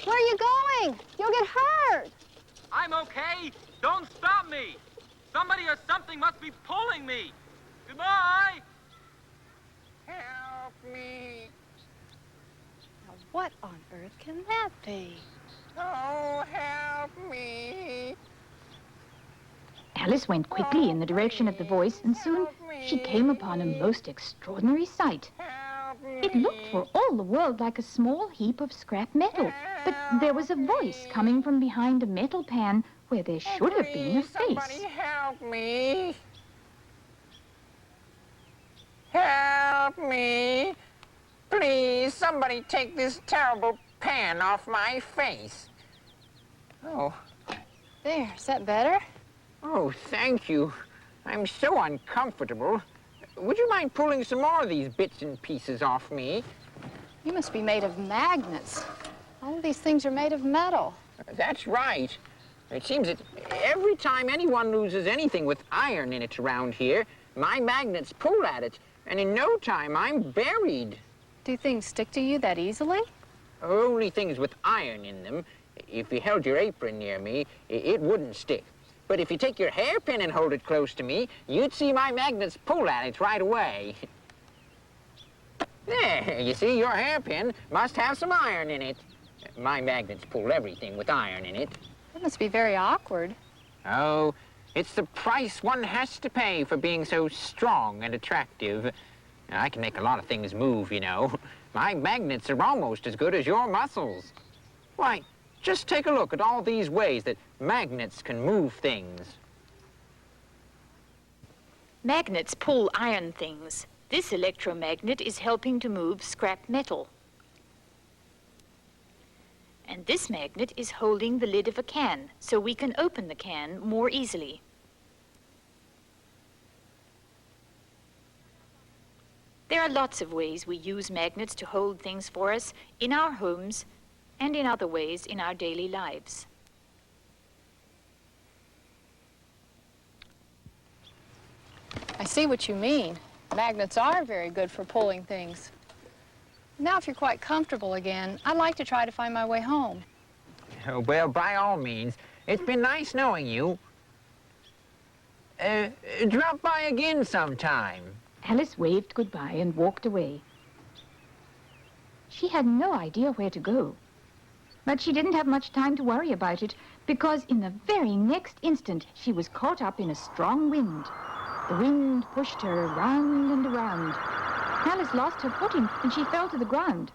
Where are you going? You'll get hurt. I'm okay. Don't stop me. Somebody or something must be pulling me. Goodbye. Help me. Now, what on earth can that be? Oh, help me. Alice went quickly in the direction of the voice, and soon she came upon a most extraordinary sight. It looked for all the world like a small heap of scrap metal, but there was a voice coming from behind a metal pan where there should have been a face. Somebody help me. Help me. Please, somebody take this terrible pan off my face. Oh. There, is that better? Oh, thank you. I'm so uncomfortable. Would you mind pulling some more of these bits and pieces off me? You must be made of magnets. All of these things are made of metal. That's right. It seems that every time anyone loses anything with iron in it around here, my magnets pull at it, and in no time I'm buried. Do things stick to you that easily? Only things with iron in them. If you held your apron near me, it wouldn't stick. But if you take your hairpin and hold it close to me, you'd see my magnets pull at it right away. There, you see, your hairpin must have some iron in it. My magnets pull everything with iron in it. That must be very awkward. Oh, it's the price one has to pay for being so strong and attractive. I can make a lot of things move, you know. My magnets are almost as good as your muscles. Why, just take a look at all these ways that magnets can move things. Magnets pull iron things. This electromagnet is helping to move scrap metal. And this magnet is holding the lid of a can, so we can open the can more easily. There are lots of ways we use magnets to hold things for us in our homes and in other ways in our daily lives. I see what you mean. Magnets are very good for pulling things. Now, if you're quite comfortable again, I'd like to try to find my way home. Oh, well, by all means. It's been nice knowing you. Drop by again sometime. Alice waved goodbye and walked away. She had no idea where to go. But she didn't have much time to worry about it, because in the very next instant, she was caught up in a strong wind. The wind pushed her around and around. Alice lost her footing, and she fell to the ground.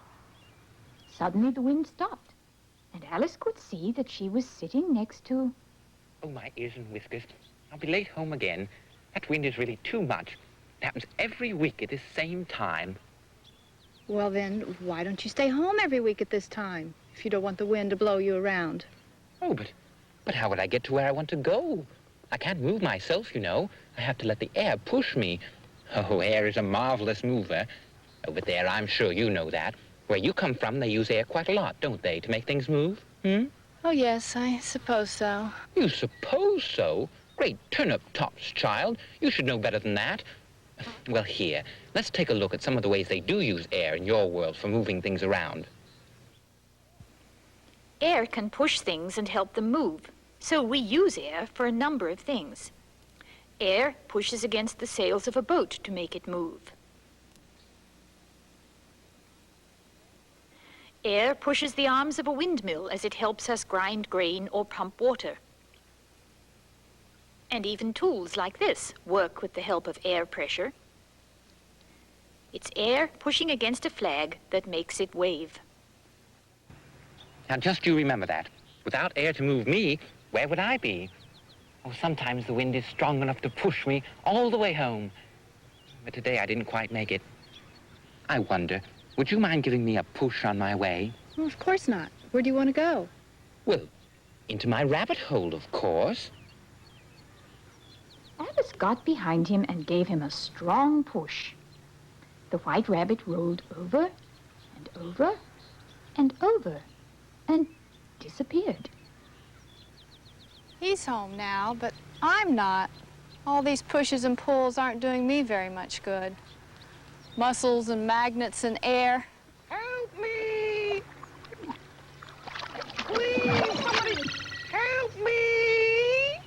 Suddenly, the wind stopped, and Alice could see that she was sitting next to... Oh, my ears and whiskers. I'll be late home again. That wind is really too much. It happens every week at this same time. Well, then, why don't you stay home every week at this time, if you don't want the wind to blow you around? Oh, but how would I get to where I want to go? I can't move myself, you know. I have to let the air push me. Oh, air is a marvelous mover. Over there, I'm sure you know that. Where you come from, they use air quite a lot, don't they, to make things move? Hmm? Oh, yes, I suppose so. You suppose so? Great turnip tops, child. You should know better than that. Well, here, let's take a look at some of the ways they do use air in your world for moving things around. Air can push things and help them move, so we use air for a number of things. Air pushes against the sails of a boat to make it move. Air pushes the arms of a windmill as it helps us grind grain or pump water. And even tools like this work with the help of air pressure. It's air pushing against a flag that makes it wave. Now, just you remember that. Without air to move me, where would I be? Oh, sometimes the wind is strong enough to push me all the way home. But today I didn't quite make it. I wonder, would you mind giving me a push on my way? Well, of course not. Where do you want to go? Well, into my rabbit hole, of course. Alice got behind him and gave him a strong push. The white rabbit rolled over and over and over and disappeared. He's home now, but I'm not. All these pushes and pulls aren't doing me very much good. Muscles and magnets and air. Help me! Please, somebody, help me!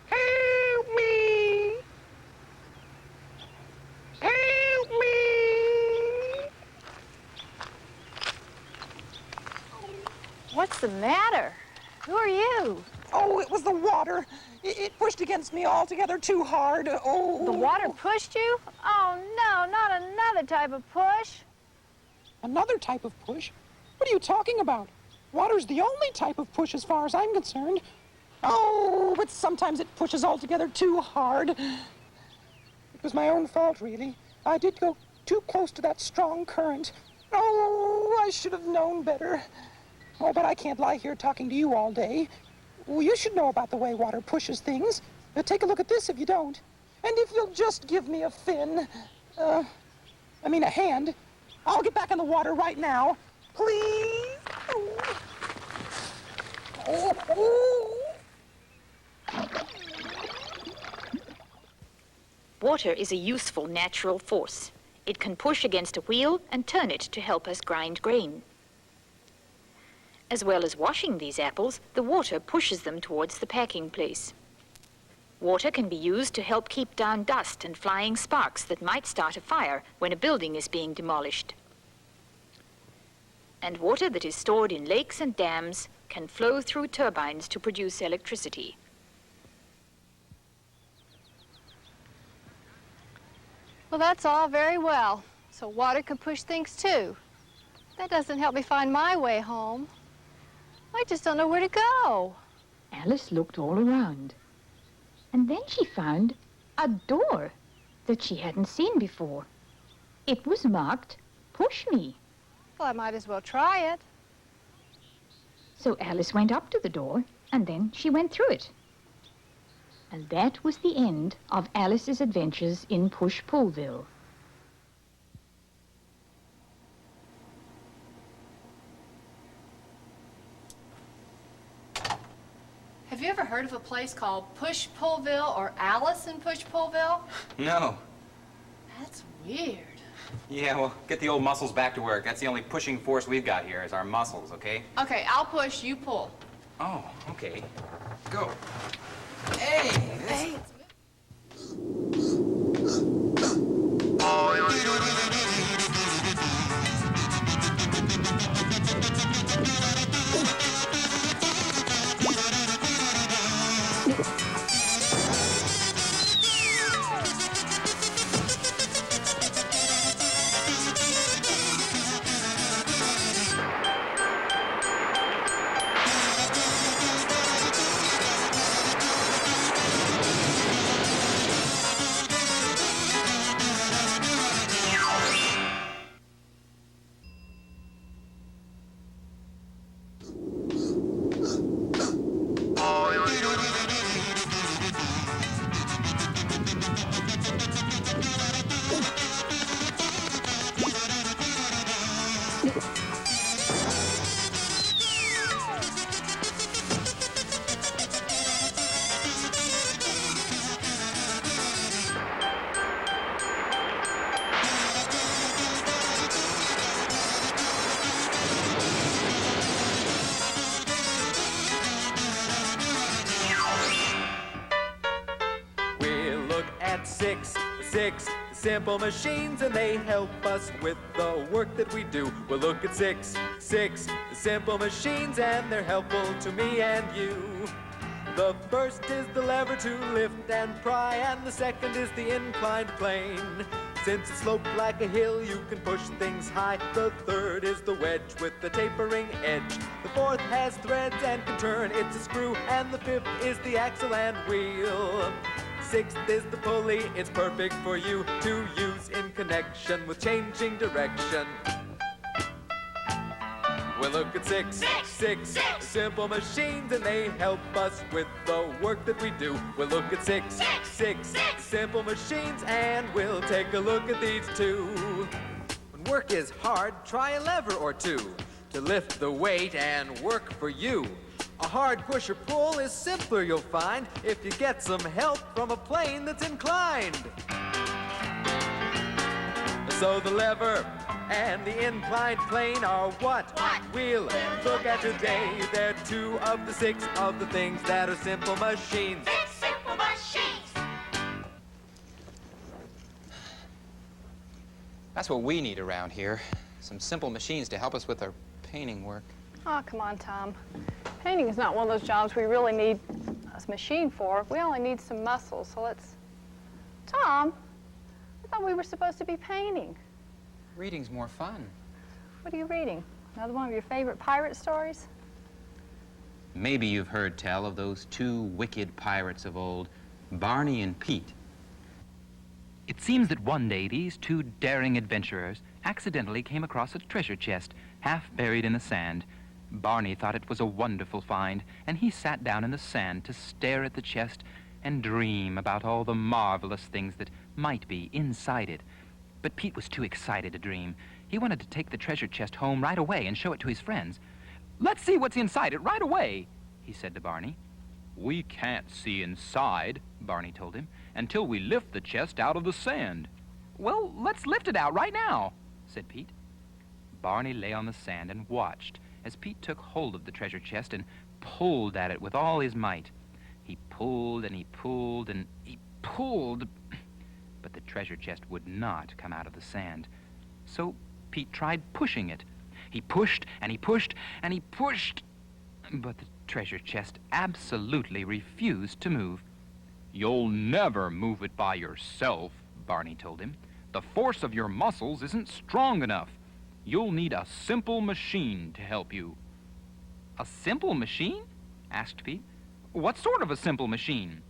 Help me! Help me! What's the matter? Who are you? Oh, it was the water. It pushed against me altogether too hard. Oh. The water pushed you? Oh, no, not another type of push. Another type of push? What are you talking about? Water's the only type of push as far as I'm concerned. Oh, but sometimes it pushes altogether too hard. It was my own fault, really. I did go too close to that strong current. Oh, I should have known better. Oh, but I can't lie here talking to you all day. Well, you should know about the way water pushes things. Take a look at this if you don't. And if you'll just give me a fin, a hand, I'll get back in the water right now. Please? Water is a useful natural force. It can push against a wheel and turn it to help us grind grain. As well as washing these apples, the water pushes them towards the packing place. Water can be used to help keep down dust and flying sparks that might start a fire when a building is being demolished. And water that is stored in lakes and dams can flow through turbines to produce electricity. Well, that's all very well. So water can push things too. That doesn't help me find my way home. I just don't know where to go. Alice looked all around. And then she found a door that she hadn't seen before. It was marked, "Push me." Well, I might as well try it. So Alice went up to the door, and then she went through it. And that was the end of Alice's adventures in Pushpullville. Have you ever heard of a place called Pushpullville or Alice in Pushpullville? No. That's weird. Yeah, well, get the old muscles back to work. That's the only pushing force we've got here is our muscles, okay? Okay, I'll push, you pull. Oh, okay. Go. Hey! Hey! Six simple machines, and they help us with the work that we do. We'll look at six simple machines, and they're helpful to me and you. The first is the lever to lift and pry, and the second is the inclined plane. Since it's sloped like a hill, you can push things high. The third is the wedge with the tapering edge. The fourth has threads and can turn, it's a screw. And the fifth is the axle and wheel. Sixth is the pulley, it's perfect for you to use in connection with changing direction. We'll look at six simple machines, and they help us with the work that we do. We'll look at six simple machines, and we'll take a look at these two. When work is hard, try a lever or two to lift the weight and work for you. A hard push or pull is simpler, you'll find, if you get some help from a plane that's inclined. So the lever and the inclined plane are what we'll look at today. They're two of the six of the things that are simple machines. Six simple machines. That's what we need around here. Some simple machines to help us with our painting work. Oh, come on, Tom. Painting is not one of those jobs we really need a machine for. We only need some muscles, so let's... Tom, I thought we were supposed to be painting. Reading's more fun. What are you reading? Another one of your favorite pirate stories? Maybe you've heard tell of those two wicked pirates of old, Barney and Pete. It seems that one day these two daring adventurers accidentally came across a treasure chest half buried in the sand. Barney thought it was a wonderful find, and he sat down in the sand to stare at the chest and dream about all the marvelous things that might be inside it. But Pete was too excited to dream. He wanted to take the treasure chest home right away and show it to his friends. "Let's see what's inside it right away," he said to Barney. "We can't see inside," Barney told him, "until we lift the chest out of the sand." "Well, let's lift it out right now," said Pete. Barney lay on the sand and watched as Pete took hold of the treasure chest and pulled at it with all his might. He pulled and he pulled and he pulled, but the treasure chest would not come out of the sand. So Pete tried pushing it. He pushed and he pushed and he pushed, but the treasure chest absolutely refused to move. "You'll never move it by yourself," Barney told him. "The force of your muscles isn't strong enough. You'll need a simple machine to help you." "A simple machine?" asked Pete. "What sort of a simple machine?"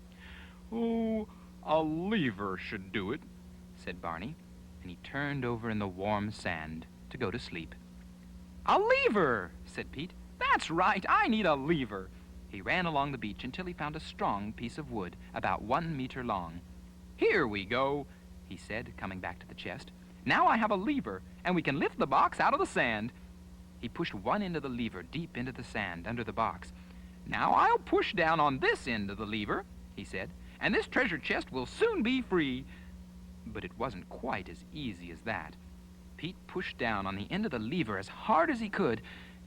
"Oh, a lever should do it," said Barney, and he turned over in the warm sand to go to sleep. "A lever," said Pete. "That's right, I need a lever." He ran along the beach until he found a strong piece of wood about 1 meter long. "Here we go," he said, coming back to the chest. "Now I have a lever, and we can lift the box out of the sand." He pushed one end of the lever deep into the sand under the box. "Now I'll push down on this end of the lever," he said, "and this treasure chest will soon be free." But it wasn't quite as easy as that. Pete pushed down on the end of the lever as hard as he could,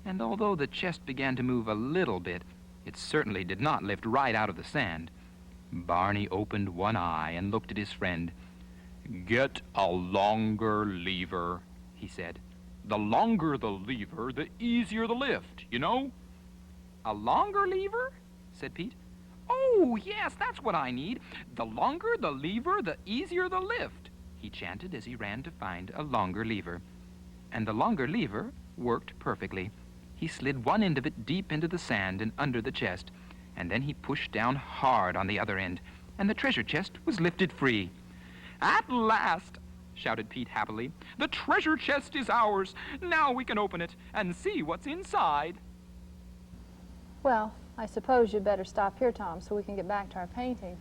and although the chest began to move a little bit, it certainly did not lift right out of the sand. Barney opened one eye and looked at his friend. "Get a longer lever," he said. "The longer the lever, the easier the lift, you know." "A longer lever?" said Pete. "Oh, yes, that's what I need. The longer the lever, the easier the lift," he chanted as he ran to find a longer lever. And the longer lever worked perfectly. He slid one end of it deep into the sand and under the chest, and then he pushed down hard on the other end, and the treasure chest was lifted free. "At last!" shouted Pete happily. "The treasure chest is ours. Now we can open it and see what's inside." Well, I suppose you'd better stop here, Tom, so we can get back to our painting.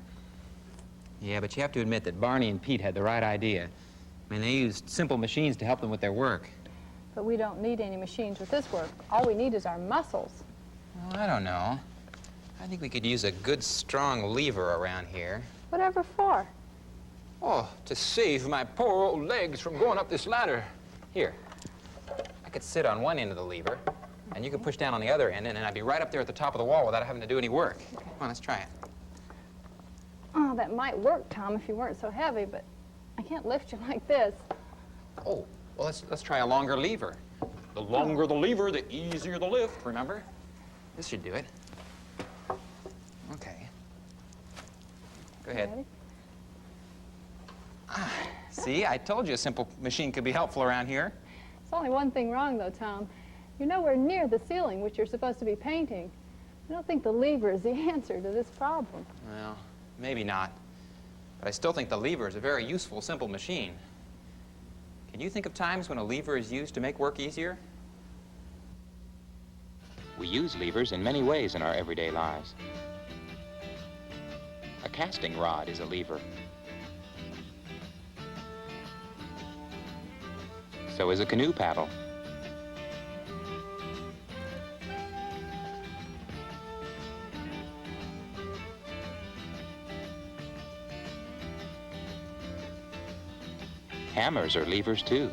Yeah, but you have to admit that Barney and Pete had the right idea. I mean, they used simple machines to help them with their work. But we don't need any machines with this work. All we need is our muscles. Well, I don't know. I think we could use a good, strong lever around here. Whatever for? Oh, to save my poor old legs from going up this ladder. Here, I could sit on one end of the lever, and you could push down on the other end, and then I'd be right up there at the top of the wall without having to do any work. Come on, let's try it. Oh, that might work, Tom, if you weren't so heavy, but I can't lift you like this. Oh, well, let's try a longer lever. The longer the lever, the easier the lift, remember? This should do it. Okay. Go ahead. Ready? See? See, I told you a simple machine could be helpful around here. There's only one thing wrong, though, Tom. You're nowhere near the ceiling, which you're supposed to be painting. I don't think the lever is the answer to this problem. Well, maybe not. But I still think the lever is a very useful, simple machine. Can you think of times when a lever is used to make work easier? We use levers in many ways in our everyday lives. A casting rod is a lever. So is a canoe paddle. Hammers are levers too.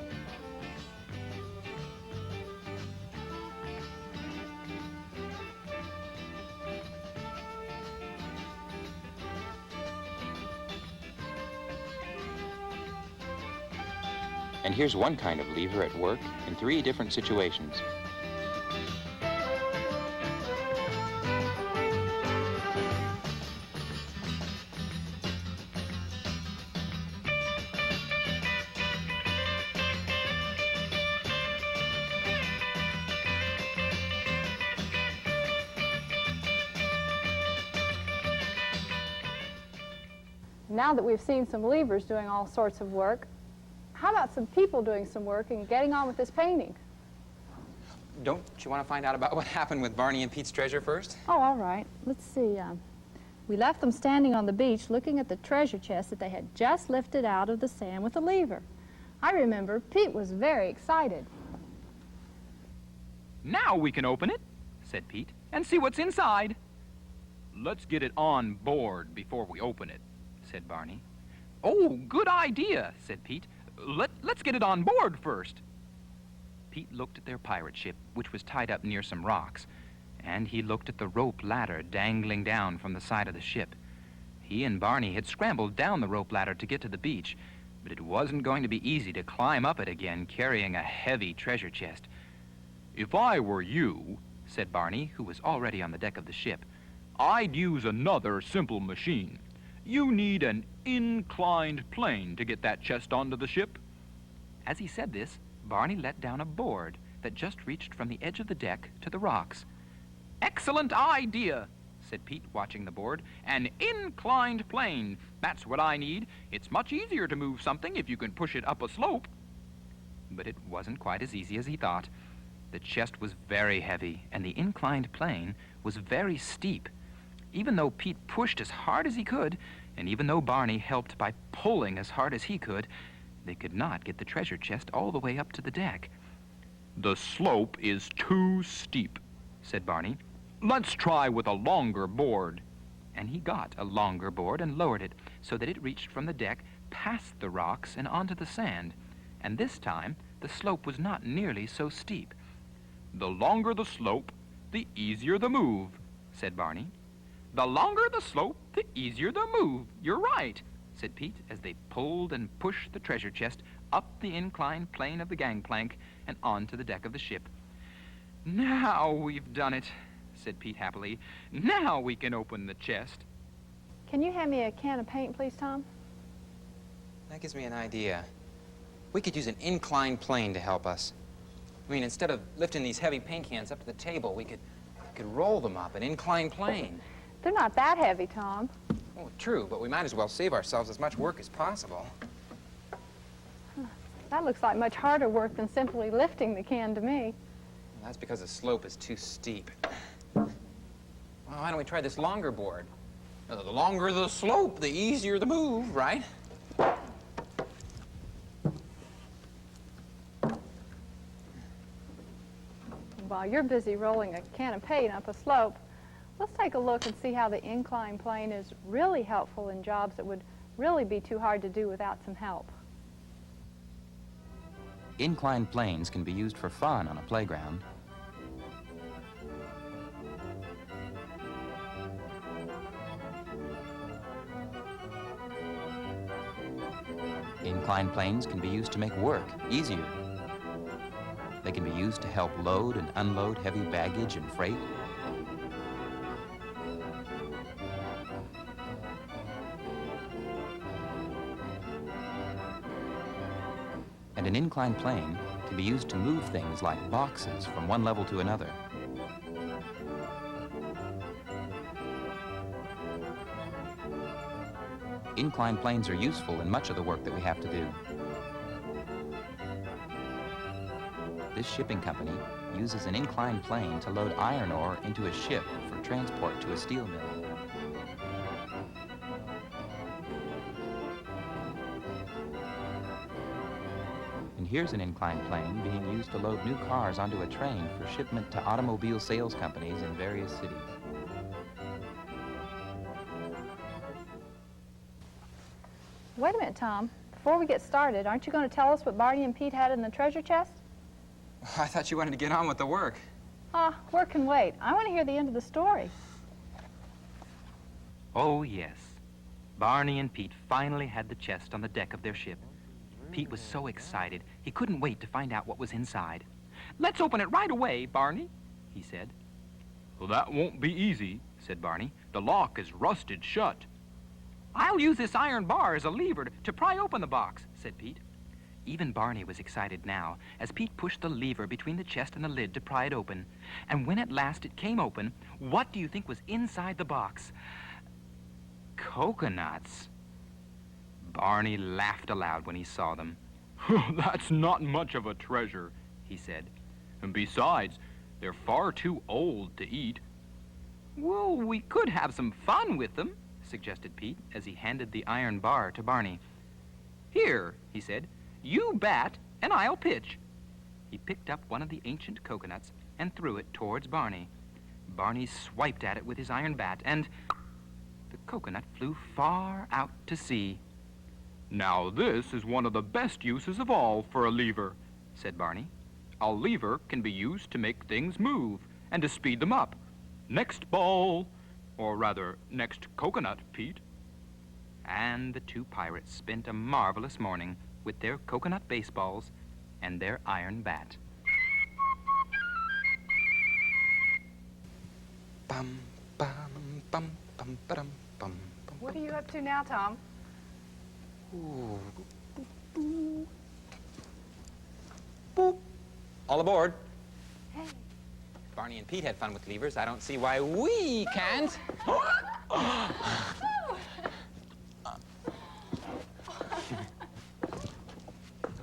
And here's one kind of lever at work in 3 different situations. Now that we've seen some levers doing all sorts of work, how about some people doing some work and getting on with this painting? Don't you want to find out about what happened with Barney and Pete's treasure first? Oh, all right. Let's see. We left them standing on the beach looking at the treasure chest that they had just lifted out of the sand with a lever. I remember Pete was very excited. Now we can open it, said Pete, and see what's inside. Let's get it on board before we open it, said Barney. Oh, good idea, said Pete. Let's get it on board first. Pete looked at their pirate ship, which was tied up near some rocks, and he looked at the rope ladder dangling down from the side of the ship. He and Barney had scrambled down the rope ladder to get to the beach, but it wasn't going to be easy to climb up it again carrying a heavy treasure chest. If I were you, said Barney, who was already on the deck of the ship, I'd use another simple machine. You need an inclined plane to get that chest onto the ship. As he said this, Barney let down a board that just reached from the edge of the deck to the rocks. Excellent idea, said Pete, watching the board. An inclined plane. That's what I need. It's much easier to move something if you can push it up a slope. But it wasn't quite as easy as he thought. The chest was very heavy, and the inclined plane was very steep. Even though Pete pushed as hard as he could, and even though Barney helped by pulling as hard as he could, they could not get the treasure chest all the way up to the deck. The slope is too steep, said Barney. Let's try with a longer board. And he got a longer board and lowered it so that it reached from the deck past the rocks and onto the sand. And this time, the slope was not nearly so steep. The longer the slope, the easier the move, said Barney. The longer the slope, the easier the move. You're right, said Pete, as they pulled and pushed the treasure chest up the inclined plane of the gangplank and onto the deck of the ship. Now we've done it, said Pete happily. Now we can open the chest. Can you hand me a can of paint, please, Tom? That gives me an idea. We could use an inclined plane to help us. I mean, instead of lifting these heavy paint cans up to the table, we could roll them up, an inclined plane. They're not that heavy, Tom. Oh, true, but we might as well save ourselves as much work as possible. That looks like much harder work than simply lifting the can to me. Well, that's because the slope is too steep. Well, why don't we try this longer board? The longer the slope, the easier the move, right? While you're busy rolling a can of paint up a slope, let's take a look and see how the inclined plane is really helpful in jobs that would really be too hard to do without some help. Inclined planes can be used for fun on a playground. Inclined planes can be used to make work easier. They can be used to help load and unload heavy baggage and freight. And an inclined plane can be used to move things like boxes from one level to another. Inclined planes are useful in much of the work that we have to do. This shipping company uses an inclined plane to load iron ore into a ship for transport to a steel mill. And here's an inclined plane being used to load new cars onto a train for shipment to automobile sales companies in various cities. Wait a minute, Tom. Before we get started, aren't you going to tell us what Barney and Pete had in the treasure chest? I thought you wanted to get on with the work. Work can wait. I want to hear the end of the story. Oh, yes. Barney and Pete finally had the chest on the deck of their ship. Pete was so excited, he couldn't wait to find out what was inside. "Let's open it right away, Barney," he said. "Well, that won't be easy," said Barney. "The lock is rusted shut." "I'll use this iron bar as a lever to pry open the box," said Pete. Even Barney was excited now, as Pete pushed the lever between the chest and the lid to pry it open. And when at last it came open, what do you think was inside the box? Coconuts. Barney laughed aloud when he saw them. "That's not much of a treasure," he said. "And besides, they're far too old to eat." "Well, we could have some fun with them," suggested Pete, as he handed the iron bar to Barney. "Here," he said, "you bat, and I'll pitch." He picked up one of the ancient coconuts and threw it towards Barney. Barney swiped at it with his iron bat, and the coconut flew far out to sea. "Now this is one of the best uses of all for a lever," said Barney. "A lever can be used to make things move and to speed them up. Next ball, or rather, next coconut, Pete." And the two pirates spent a marvelous morning with their coconut baseballs and their iron bat. Bum, bum, bum, bum, ba-dum, bum, bum. What are you up to now, Tom? Ooh. Boop. All aboard. Hey. Barney and Pete had fun with levers. I don't see why we can't.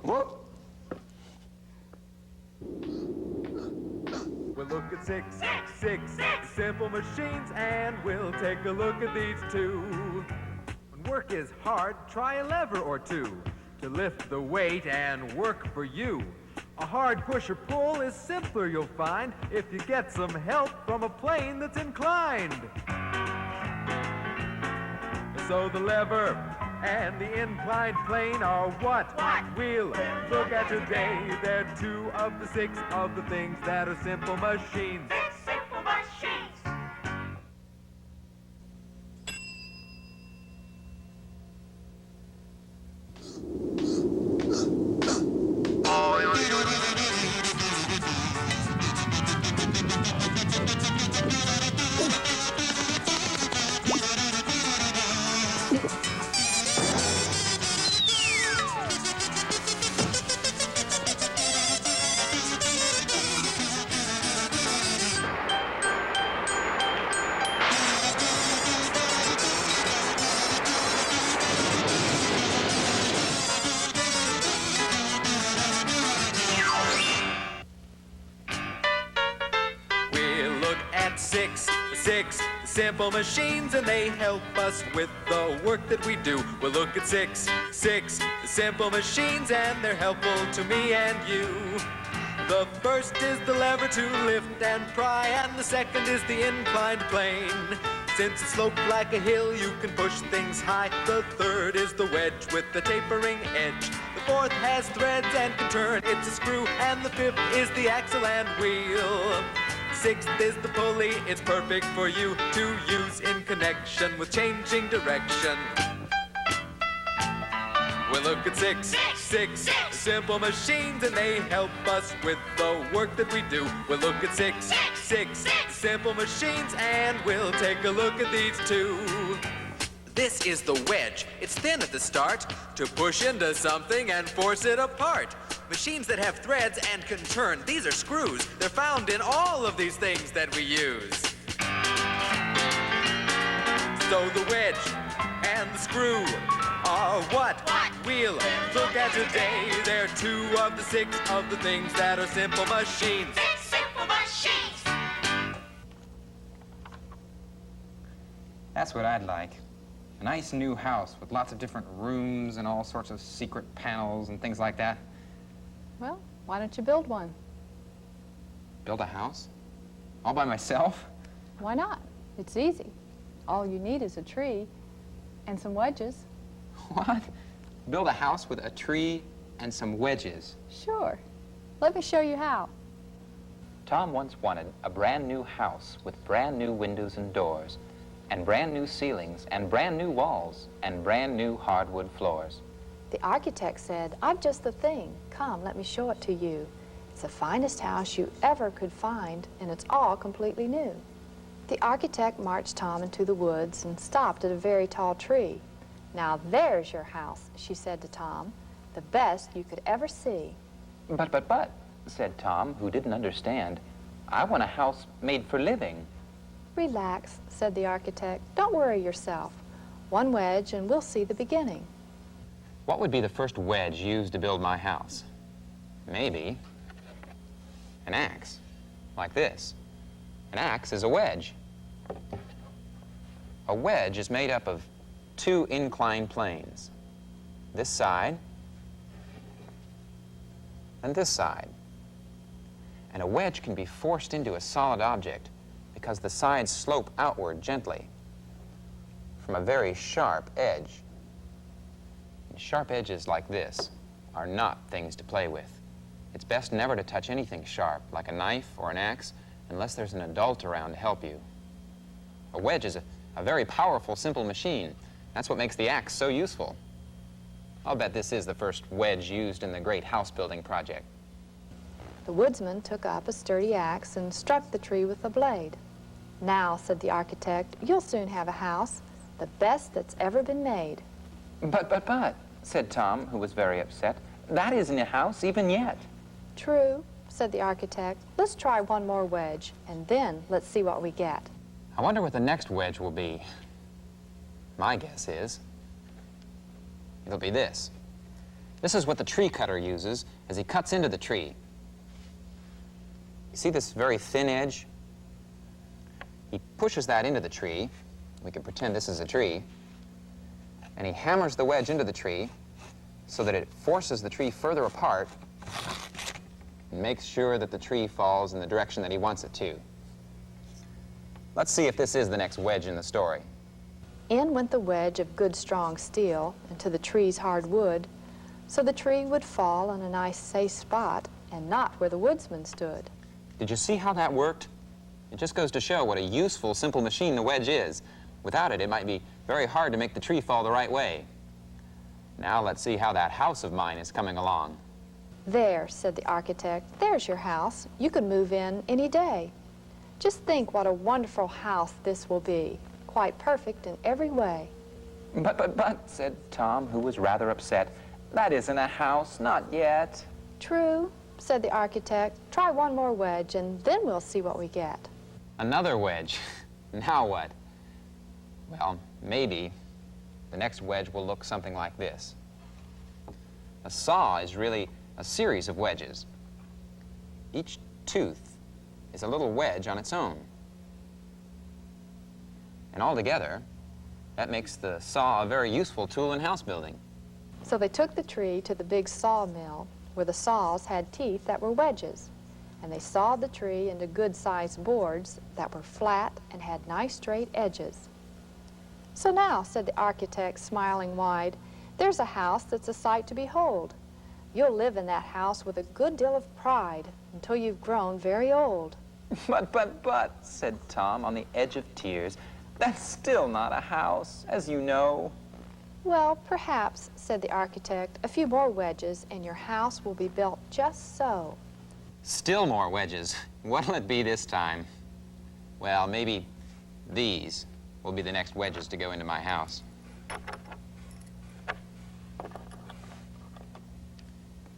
Whoop. We'll look at six simple machines, and we'll take a look at these two. When work is hard, try a lever or two to lift the weight and work for you. A hard push or pull is simpler, you'll find, if you get some help from a plane that's inclined. So the lever and the inclined plane are what we'll look at today. They're two of the six of the things that are simple machines. Simple machines. Six simple machines, and they help us with the work that we do. We'll look at six simple machines, and they're helpful to me and you. The first is the lever to lift and pry, and the second is the inclined plane. Since it's sloped like a hill, you can push things high. The third is the wedge with the tapering edge. The fourth has threads and can turn, it's a screw. And the fifth is the axle and wheel. Sixth is the pulley, it's perfect for you to use in connection with changing direction. We'll look at six simple machines, and they help us with the work that we do. We'll look at six simple machines, and we'll take a look at these two. This is the wedge. It's thin at the start to push into something and force it apart. Machines that have threads and can turn. These are screws. They're found in all of these things that we use. So the wedge and the screw are what we'll look at today. They're 2 of the 6 of the things that are simple machines. Simple machines. That's what I'd like. A nice new house with lots of different rooms and all sorts of secret panels and things like that. Well, why don't you build one? Build a house? All by myself? Why not? It's easy. All you need is a tree and some wedges. What? Build a house with a tree and some wedges? Sure. Let me show you how. Tom once wanted a brand new house with brand new windows and doors, and brand new ceilings, and brand new walls, and brand new hardwood floors. The architect said, "I've just the thing. Come, let me show it to you. It's the finest house you ever could find, and it's all completely new." The architect marched Tom into the woods and stopped at a very tall tree. "Now there's your house," she said to Tom, "the best you could ever see." But, said Tom, who didn't understand, "I want a house made for living." "Relax," said the architect. "Don't worry yourself. One wedge and we'll see the beginning." What would be the first wedge used to build my house? Maybe an axe, like this. An axe is a wedge. A wedge is made up of 2 inclined planes. This side and this side. And a wedge can be forced into a solid object because the sides slope outward gently from a very sharp edge. And sharp edges like this are not things to play with. It's best never to touch anything sharp, like a knife or an axe, unless there's an adult around to help you. A wedge is a very powerful, simple machine. That's what makes the axe so useful. I'll bet this is the first wedge used in the great house-building project. The woodsman took up a sturdy axe and struck the tree with the blade. "Now," said the architect, "you'll soon have a house, the best that's ever been made." But, said Tom, who was very upset, "that isn't a house even yet." "True," said the architect. "Let's try one more wedge, and then let's see what we get." I wonder what the next wedge will be. My guess is it'll be this. This is what the tree cutter uses as he cuts into the tree. You see this very thin edge? He pushes that into the tree. We can pretend this is a tree. And he hammers the wedge into the tree so that it forces the tree further apart and makes sure that the tree falls in the direction that he wants it to. Let's see if this is the next wedge in the story. In went the wedge of good strong steel into the tree's hard wood, so the tree would fall in a nice safe spot and not where the woodsman stood. Did you see how that worked? It just goes to show what a useful, simple machine the wedge is. Without it, it might be very hard to make the tree fall the right way. Now let's see how that house of mine is coming along. "There," said the architect, "there's your house. You can move in any day. Just think what a wonderful house this will be, quite perfect in every way." But, said Tom, who was rather upset, "that isn't a house, not yet." "True," said the architect. "Try one more wedge, and then we'll see what we get." Another wedge. Now what? Well, maybe the next wedge will look something like this. A saw is really a series of wedges. Each tooth is a little wedge on its own. And altogether, that makes the saw a very useful tool in house building. So they took the tree to the big sawmill, where the saws had teeth that were wedges, and they sawed the tree into good-sized boards that were flat and had nice straight edges. "So now," said the architect, smiling wide, "there's a house that's a sight to behold. You'll live in that house with a good deal of pride until you've grown very old." But, said Tom, on the edge of tears, "that's still not a house, as you know." "Well, perhaps," said the architect, "a few more wedges and your house will be built just so." Still more wedges. What'll it be this time? Well, maybe these will be the next wedges to go into my house.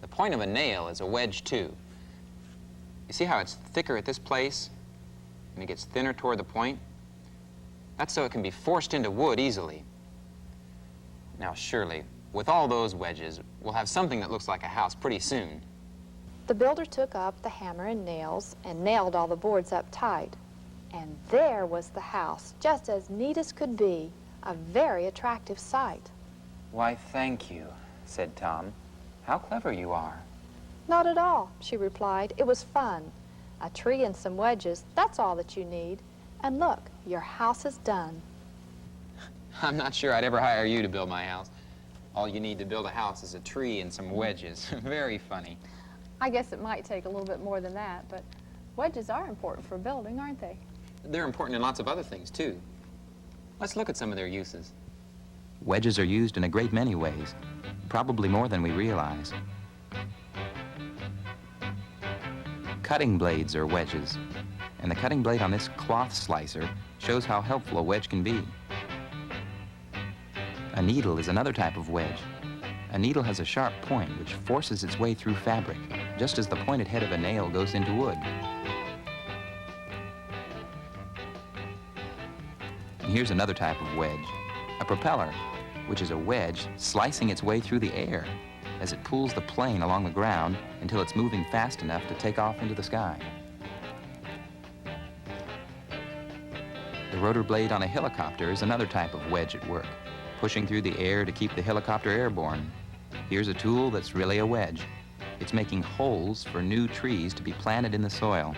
The point of a nail is a wedge, too. You see how it's thicker at this place, and it gets thinner toward the point? That's so it can be forced into wood easily. Now, surely, with all those wedges, we'll have something that looks like a house pretty soon. The builder took up the hammer and nails and nailed all the boards up tight. And there was the house, just as neat as could be, a very attractive sight. Why, thank you, said Tom. How clever you are. Not at all, she replied. It was fun. A tree and some wedges, that's all that you need. And look, your house is done. I'm not sure I'd ever hire you to build my house. All you need to build a house is a tree and some wedges. Very funny. I guess it might take a little bit more than that, but wedges are important for building, aren't they? They're important in lots of other things, too. Let's look at some of their uses. Wedges are used in a great many ways, probably more than we realize. Cutting blades are wedges, and the cutting blade on this cloth slicer shows how helpful a wedge can be. A needle is another type of wedge. A needle has a sharp point which forces its way through fabric, just as the pointed head of a nail goes into wood. And here's another type of wedge, a propeller, which is a wedge slicing its way through the air as it pulls the plane along the ground until it's moving fast enough to take off into the sky. The rotor blade on a helicopter is another type of wedge at work, pushing through the air to keep the helicopter airborne. Here's a tool that's really a wedge. It's making holes for new trees to be planted in the soil.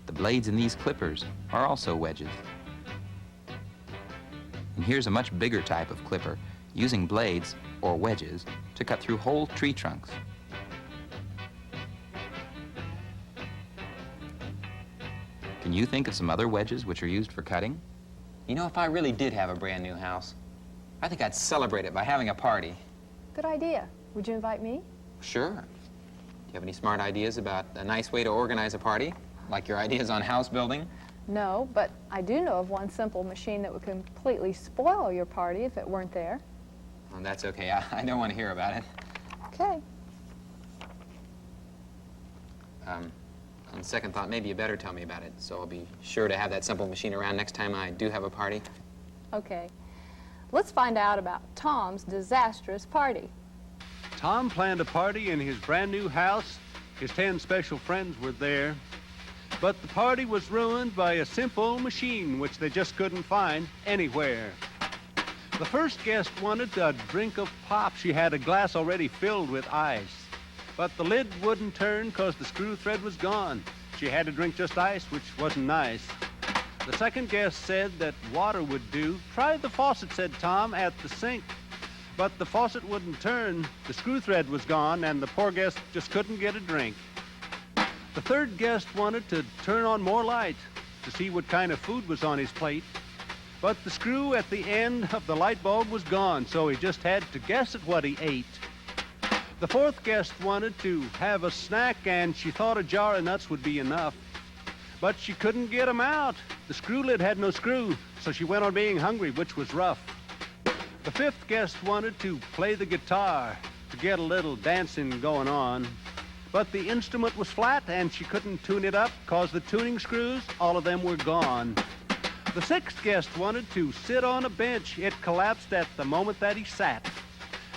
The blades in these clippers are also wedges. And here's a much bigger type of clipper, using blades, or wedges, to cut through whole tree trunks. Can you think of some other wedges which are used for cutting? You know, if I really did have a brand new house, I think I'd celebrate it by having a party. Good idea. Would you invite me? Sure. Do you have any smart ideas about a nice way to organize a party? Like your ideas on house building? No, but I do know of one simple machine that would completely spoil your party if it weren't there. Well, that's okay. I don't want to hear about it. Okay. On second thought, maybe you better tell me about it, so I'll be sure to have that simple machine around next time I do have a party. Okay. Let's find out about Tom's disastrous party. Tom planned a party in his brand new house. His 10 special friends were there. But the party was ruined by a simple machine which they just couldn't find anywhere. The first guest wanted a drink of pop. She had a glass already filled with ice. But the lid wouldn't turn because the screw thread was gone. She had to drink just ice, which wasn't nice. The second guest said that water would do. Try the faucet, said Tom, at the sink. But the faucet wouldn't turn. The screw thread was gone, and the poor guest just couldn't get a drink. The third guest wanted to turn on more light to see what kind of food was on his plate. But the screw at the end of the light bulb was gone, so he just had to guess at what he ate. The fourth guest wanted to have a snack, and she thought a jar of nuts would be enough. But she couldn't get them out. The screw lid had no screw, so she went on being hungry, which was rough. The fifth guest wanted to play the guitar to get a little dancing going on. But the instrument was flat, and she couldn't tune it up because the tuning screws, all of them were gone. The sixth guest wanted to sit on a bench. It collapsed at the moment that he sat.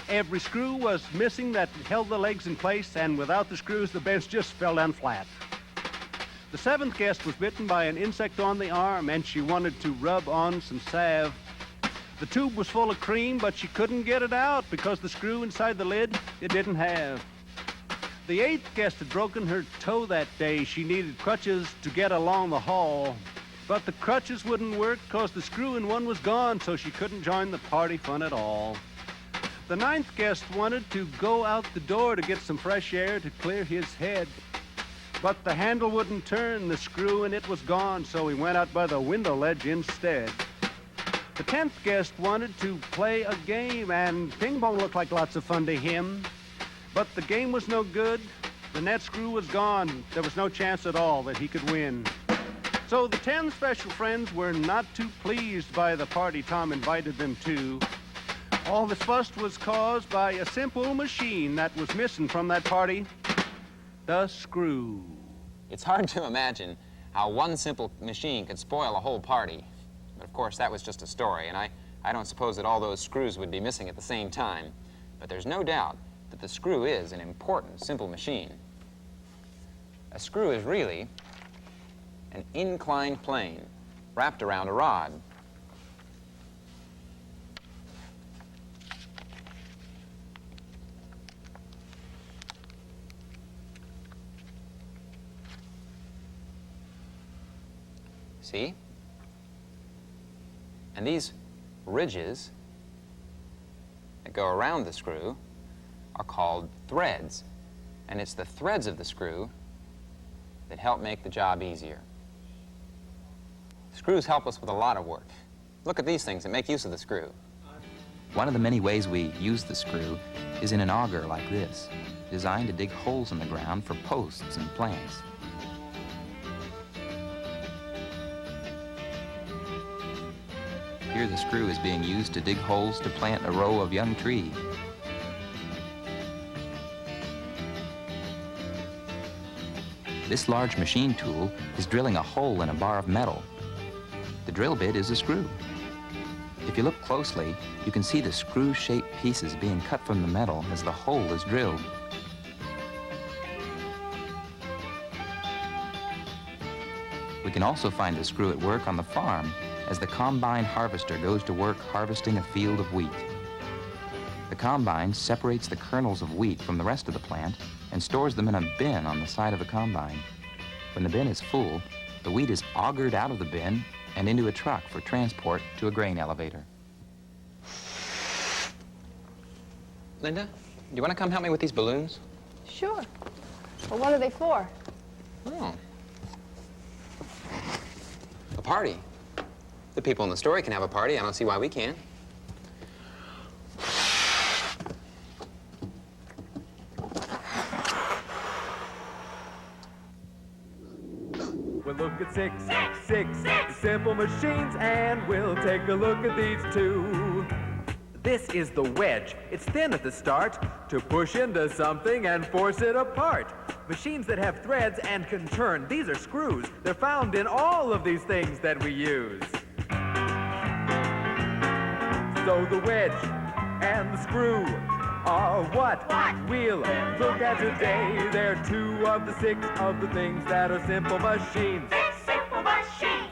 Every screw was missing that held the legs in place, and without the screws, the bench just fell down flat. The seventh guest was bitten by an insect on the arm, and she wanted to rub on some salve. The tube was full of cream, but she couldn't get it out because the screw inside the lid it didn't have. The eighth guest had broken her toe that day. She needed crutches to get along the hall. But the crutches wouldn't work because the screw in one was gone, so she couldn't join the party fun at all. The ninth guest wanted to go out the door to get some fresh air to clear his head. But the handle wouldn't turn, the screw in it was gone, so he went out by the window ledge instead. The 10th guest wanted to play a game, and ping pong looked like lots of fun to him. But the game was no good. The net screw was gone. There was no chance at all that he could win. So the 10 special friends were not too pleased by the party Tom invited them to. All this fuss was caused by a simple machine that was missing from that party, the screw. It's hard to imagine how one simple machine could spoil a whole party. But of course, that was just a story, and I don't suppose that all those screws would be missing at the same time. But there's no doubt that the screw is an important simple machine. A screw is really an inclined plane wrapped around a rod. See? And these ridges that go around the screw are called threads. And it's the threads of the screw that help make the job easier. Screws help us with a lot of work. Look at these things that make use of the screw. One of the many ways we use the screw is in an auger like this, designed to dig holes in the ground for posts and plants. Here the screw is being used to dig holes to plant a row of young trees. This large machine tool is drilling a hole in a bar of metal. The drill bit is a screw. If you look closely, you can see the screw-shaped pieces being cut from the metal as the hole is drilled. We can also find the screw at work on the farm as the combine harvester goes to work harvesting a field of wheat. The combine separates the kernels of wheat from the rest of the plant and stores them in a bin on the side of the combine. When the bin is full, the wheat is augered out of the bin and into a truck for transport to a grain elevator. Linda, do you want to come help me with these balloons? Sure. Well, what are they for? Oh. A party. The people in the story can have a party. I don't see why we can't. We'll look at six simple machines, and we'll take a look at these two. This is the wedge. It's thin at the start to push into something and force it apart. Machines that have threads and can turn. These are screws. They're found in all of these things that we use. So the wedge and the screw are what we'll look at today. They're two of the six of the things that are simple machines. Simple machines.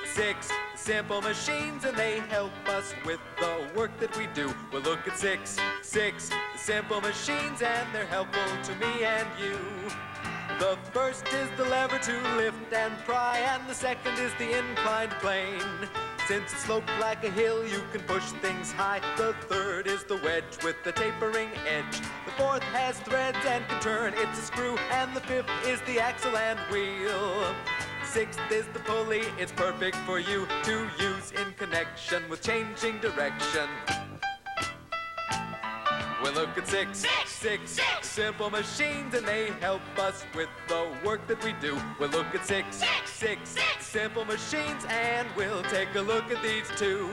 Six simple machines, and they help us with the work that we do. We'll look at six simple machines, and they're helpful to me and you. The first is the lever to lift and pry, and the second is the inclined plane. Since it's sloped like a hill, you can push things high. The third is the wedge with the tapering edge. The fourth has threads and can turn, it's a screw. And the fifth is the axle and wheel. Sixth is the pulley, it's perfect for you to use in connection with changing direction. We'll look at six simple machines, and they help us with the work that we do. We'll look at six simple machines, and we'll take a look at these two.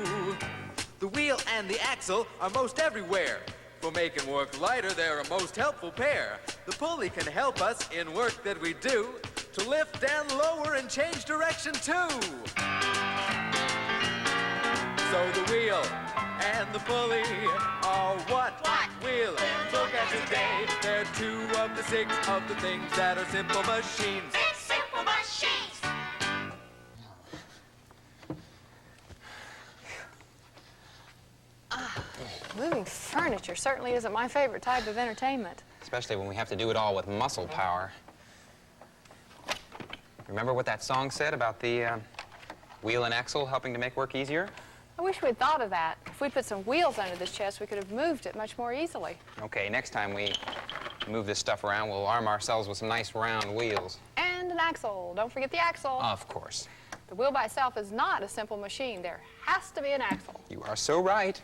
The wheel and the axle are most everywhere. For making work lighter, they're a most helpful pair. The pulley can help us in work that we do, to lift and lower and change direction too. So the wheel and the pulley are what we'll look at today. They're two of the six of the things that are simple machines. Simple machines. Ah. adventure certainly isn't my favorite type of entertainment. Especially when we have to do it all with muscle power. Remember what that song said about the wheel and axle helping to make work easier? I wish we'd thought of that. If we put some wheels under this chest, we could have moved it much more easily. Okay, next time we move this stuff around, we'll arm ourselves with some nice round wheels. And an axle. Don't forget the axle. Of course. The wheel by itself is not a simple machine. There has to be an axle. You are so right.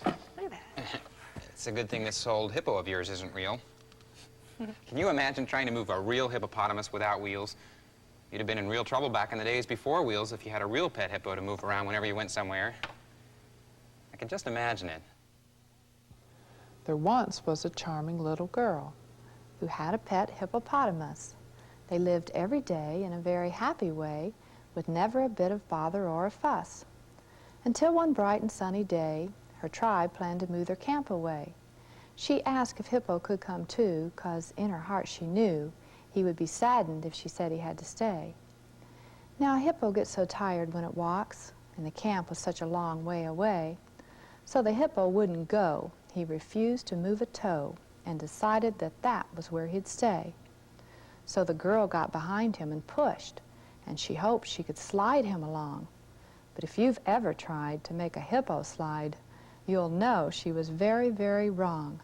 Look at that. It's a good thing this old hippo of yours isn't real. Can you imagine trying to move a real hippopotamus without wheels? You'd have been in real trouble back in the days before wheels if you had a real pet hippo to move around whenever you went somewhere. I can just imagine it. There once was a charming little girl who had a pet hippopotamus. They lived every day in a very happy way with never a bit of bother or a fuss. Until one bright and sunny day, her tribe planned to move their camp away. She asked if Hippo could come too, 'cause in her heart she knew he would be saddened if she said he had to stay. Now, Hippo gets so tired when it walks, and the camp was such a long way away, so the Hippo wouldn't go. He refused to move a toe and decided that that was where he'd stay. So the girl got behind him and pushed, and she hoped she could slide him along. But if you've ever tried to make a hippo slide, you'll know she was very, very wrong.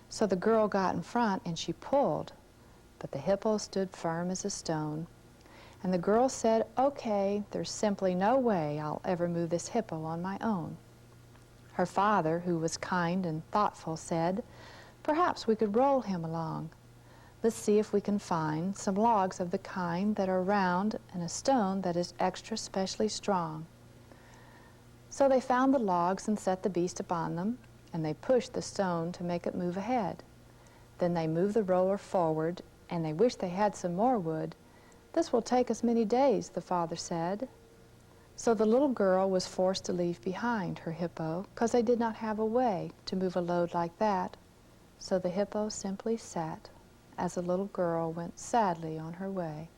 So the girl got in front and she pulled, but the hippo stood firm as a stone. And the girl said, "Okay, there's simply no way I'll ever move this hippo on my own." Her father, who was kind and thoughtful, said, "Perhaps we could roll him along. Let's see if we can find some logs of the kind that are round and a stone that is extra specially strong." So they found the logs and set the beast upon them, and they pushed the stone to make it move ahead. Then they moved the roller forward, and they wished they had some more wood. "This will take us many days," the father said. So the little girl was forced to leave behind her hippo, 'cause they did not have a way to move a load like that. So the hippo simply sat as the little girl went sadly on her way.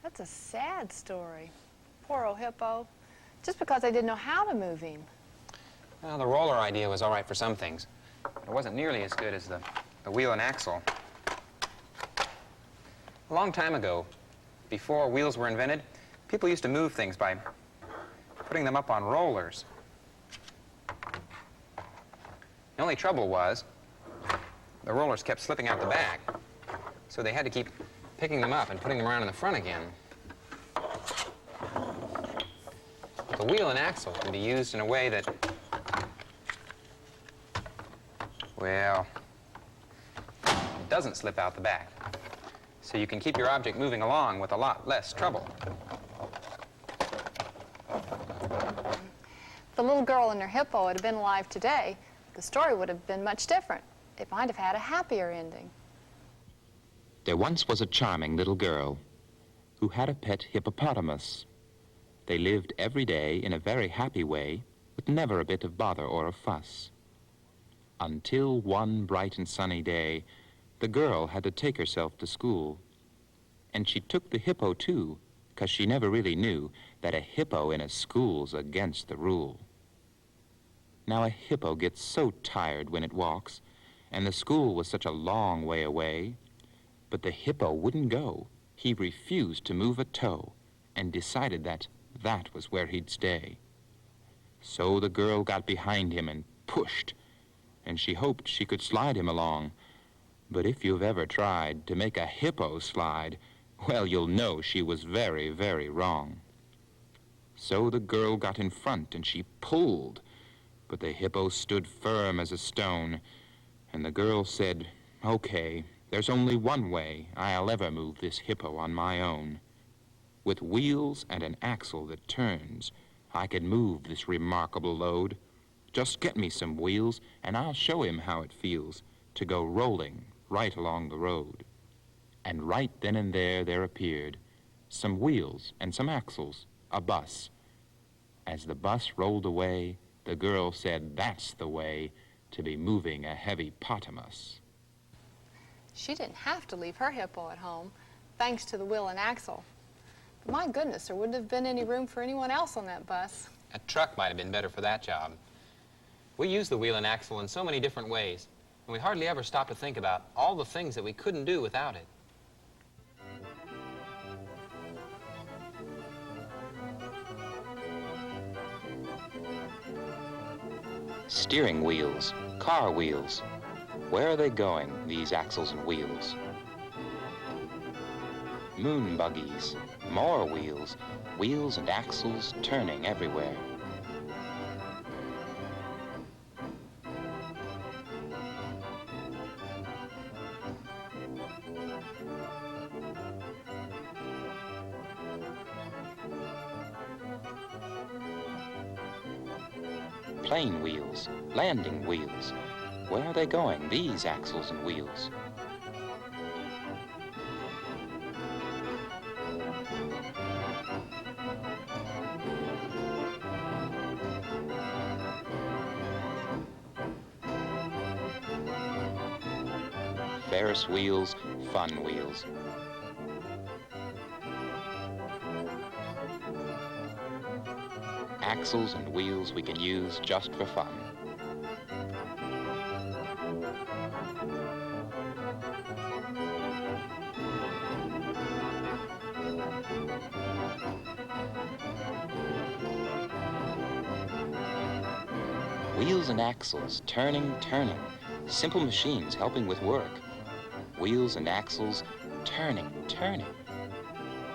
That's a sad story. Poor old Hippo. Just because they didn't know how to move him. Well, the roller idea was all right for some things. But it wasn't nearly as good as the wheel and axle. A long time ago, before wheels were invented, people used to move things by putting them up on rollers. The only trouble was the rollers kept slipping out the back, so they had to keep picking them up and putting them around in the front again. The wheel and axle can be used in a way that, well, it doesn't slip out the back. So you can keep your object moving along with a lot less trouble. If the little girl and her hippo had been alive today, the story would have been much different. It might have had a happier ending. There once was a charming little girl who had a pet hippopotamus. They lived every day in a very happy way, with never a bit of bother or a fuss. Until one bright and sunny day, the girl had to take herself to school. And she took the hippo, too, 'cause she never really knew that a hippo in a school's against the rule. Now, a hippo gets so tired when it walks, and the school was such a long way away, but the hippo wouldn't go. He refused to move a toe and decided that that was where he'd stay. So the girl got behind him and pushed, and she hoped she could slide him along. But if you've ever tried to make a hippo slide, well, you'll know she was very, very wrong. So the girl got in front and she pulled, but the hippo stood firm as a stone, and the girl said, "Okay, there's only one way I'll ever move this hippo on my own. With wheels and an axle that turns, I can move this remarkable load. Just get me some wheels, and I'll show him how it feels to go rolling right along the road." And right then and there appeared some wheels and some axles, a bus. As the bus rolled away, the girl said that's the way to be moving a heavy-potamus. She didn't have to leave her hippo at home, thanks to the wheel and axle. But my goodness, there wouldn't have been any room for anyone else on that bus. A truck might have been better for that job. We use the wheel and axle in so many different ways, and we hardly ever stop to think about all the things that we couldn't do without it. Steering wheels, car wheels. Where are they going, these axles and wheels? Moon buggies, more wheels, wheels and axles turning everywhere. Plane wheels, landing wheels. Where are they going, these axles and wheels? Ferris wheels, fun wheels. Axles and wheels we can use just for fun. Wheels and axles, turning, turning. Simple machines helping with work. Wheels and axles, turning, turning.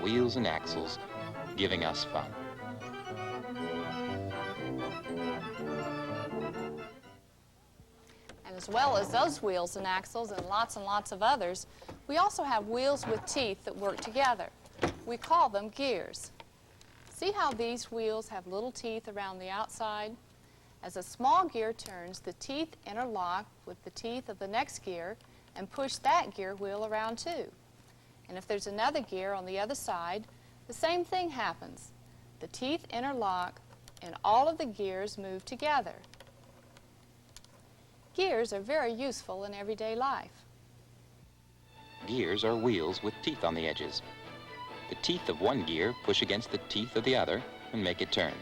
Wheels and axles, giving us fun. And as well as those wheels and axles and lots of others, we also have wheels with teeth that work together. We call them gears. See how these wheels have little teeth around the outside? As a small gear turns, the teeth interlock with the teeth of the next gear and push that gear wheel around too. And if there's another gear on the other side, the same thing happens. The teeth interlock and all of the gears move together. Gears are very useful in everyday life. Gears are wheels with teeth on the edges. The teeth of one gear push against the teeth of the other and make it turn.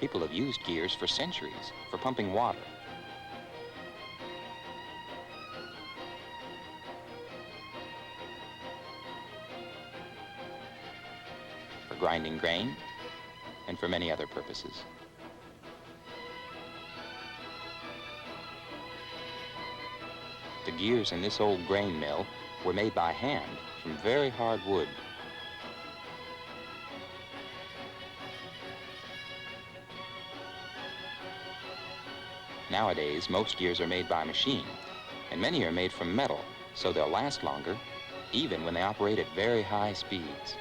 People have used gears for centuries for pumping water. For grinding grain, and for many other purposes. The gears in this old grain mill were made by hand from very hard wood. Nowadays, most gears are made by machine, and many are made from metal, so they'll last longer, even when they operate at very high speeds.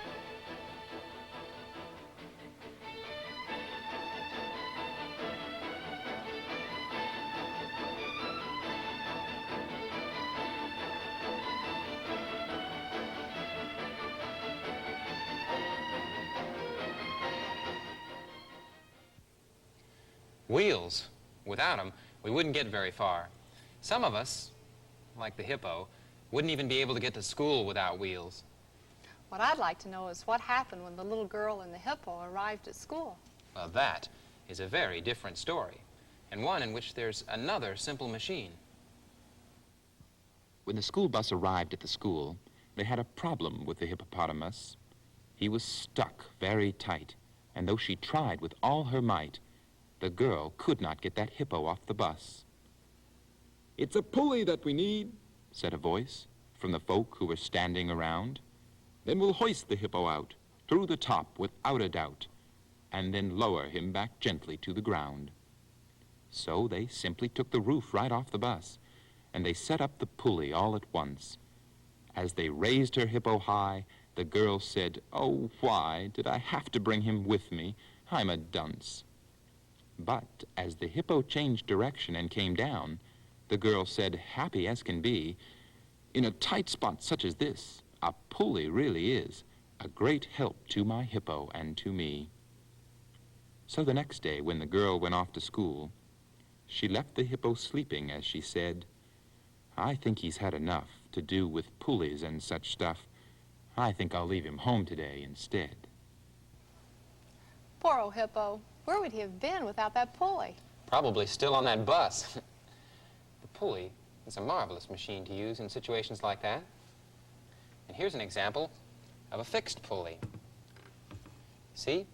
Wheels. Without them, we wouldn't get very far. Some of us, like the Hippo, wouldn't even be able to get to school without wheels. What I'd like to know is what happened when the little girl and the Hippo arrived at school. Well, that is a very different story, and one in which there's another simple machine. When the school bus arrived at the school, they had a problem with the hippopotamus. He was stuck very tight, and though she tried with all her might, the girl could not get that hippo off the bus. "It's a pulley that we need," said a voice from the folk who were standing around. "Then we'll hoist the hippo out, Through the top without a doubt, and then lower him back gently to the ground. So they simply took the roof right off the bus, and they set up the pulley all at once. As they raised her hippo high, the girl said, "Oh, why did I have to bring him with me? I'm a dunce." But as the hippo changed direction and came down, the girl said, happy as can be, "In a tight spot such as this, a pulley really is a great help to my hippo and to me." So the next day, when the girl went off to school, she left the hippo sleeping as she said, "I think he's had enough to do with pulleys and such stuff. I think I'll leave him home today instead." Poor old Hippo. Where would he have been without that pulley? Probably still on that bus. The pulley is a marvelous machine to use in situations like that. And here's an example of a fixed pulley. See,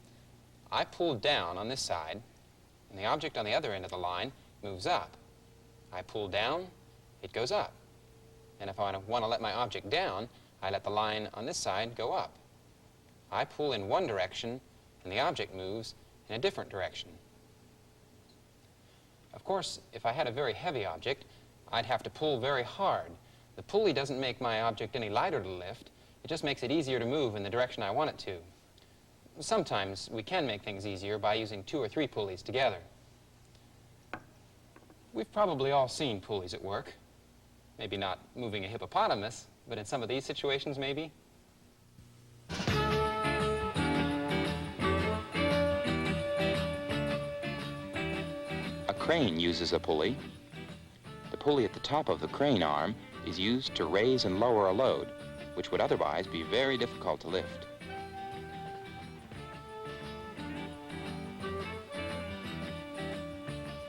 I pull down on this side, and the object on the other end of the line moves up. I pull down, it goes up. And if I want to let my object down, I let the line on this side go up. I pull in one direction, and the object moves in a different direction. Of course, if I had a very heavy object, I'd have to pull very hard. The pulley doesn't make my object any lighter to lift. It just makes it easier to move in the direction I want it to. Sometimes we can make things easier by using 2 or 3 pulleys together. We've probably all seen pulleys at work. Maybe not moving a hippopotamus, but in some of these situations, maybe. A crane uses a pulley. The pulley at the top of the crane arm is used to raise and lower a load, which would otherwise be very difficult to lift.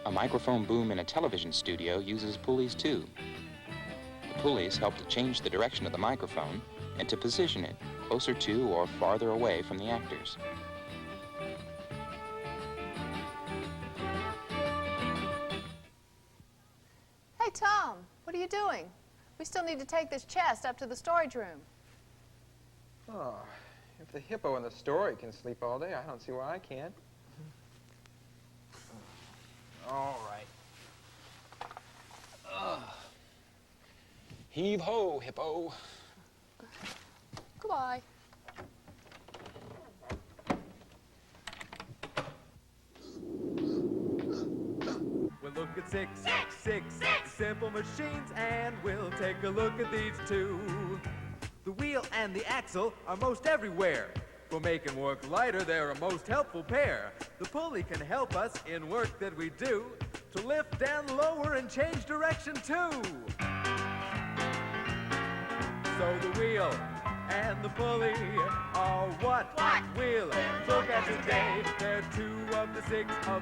A microphone boom in a television studio uses pulleys too. The pulleys help to change the direction of the microphone and to position it closer to or farther away from the actors. Hey, Tom, what are you doing? We still need to take this chest up to the storage room. Oh, if the hippo in the story can sleep all day, I don't see why I can't. All right. Heave ho, Hippo. Goodbye. We'll look at six simple machines, and we'll take a look at these 2. The wheel and the axle are most everywhere. For making work lighter, they're a most helpful pair. The pulley can help us in work that we do, to lift and lower and change direction too. So the wheel and the pulley are what? We'll look at today. They're 2 of the 6 of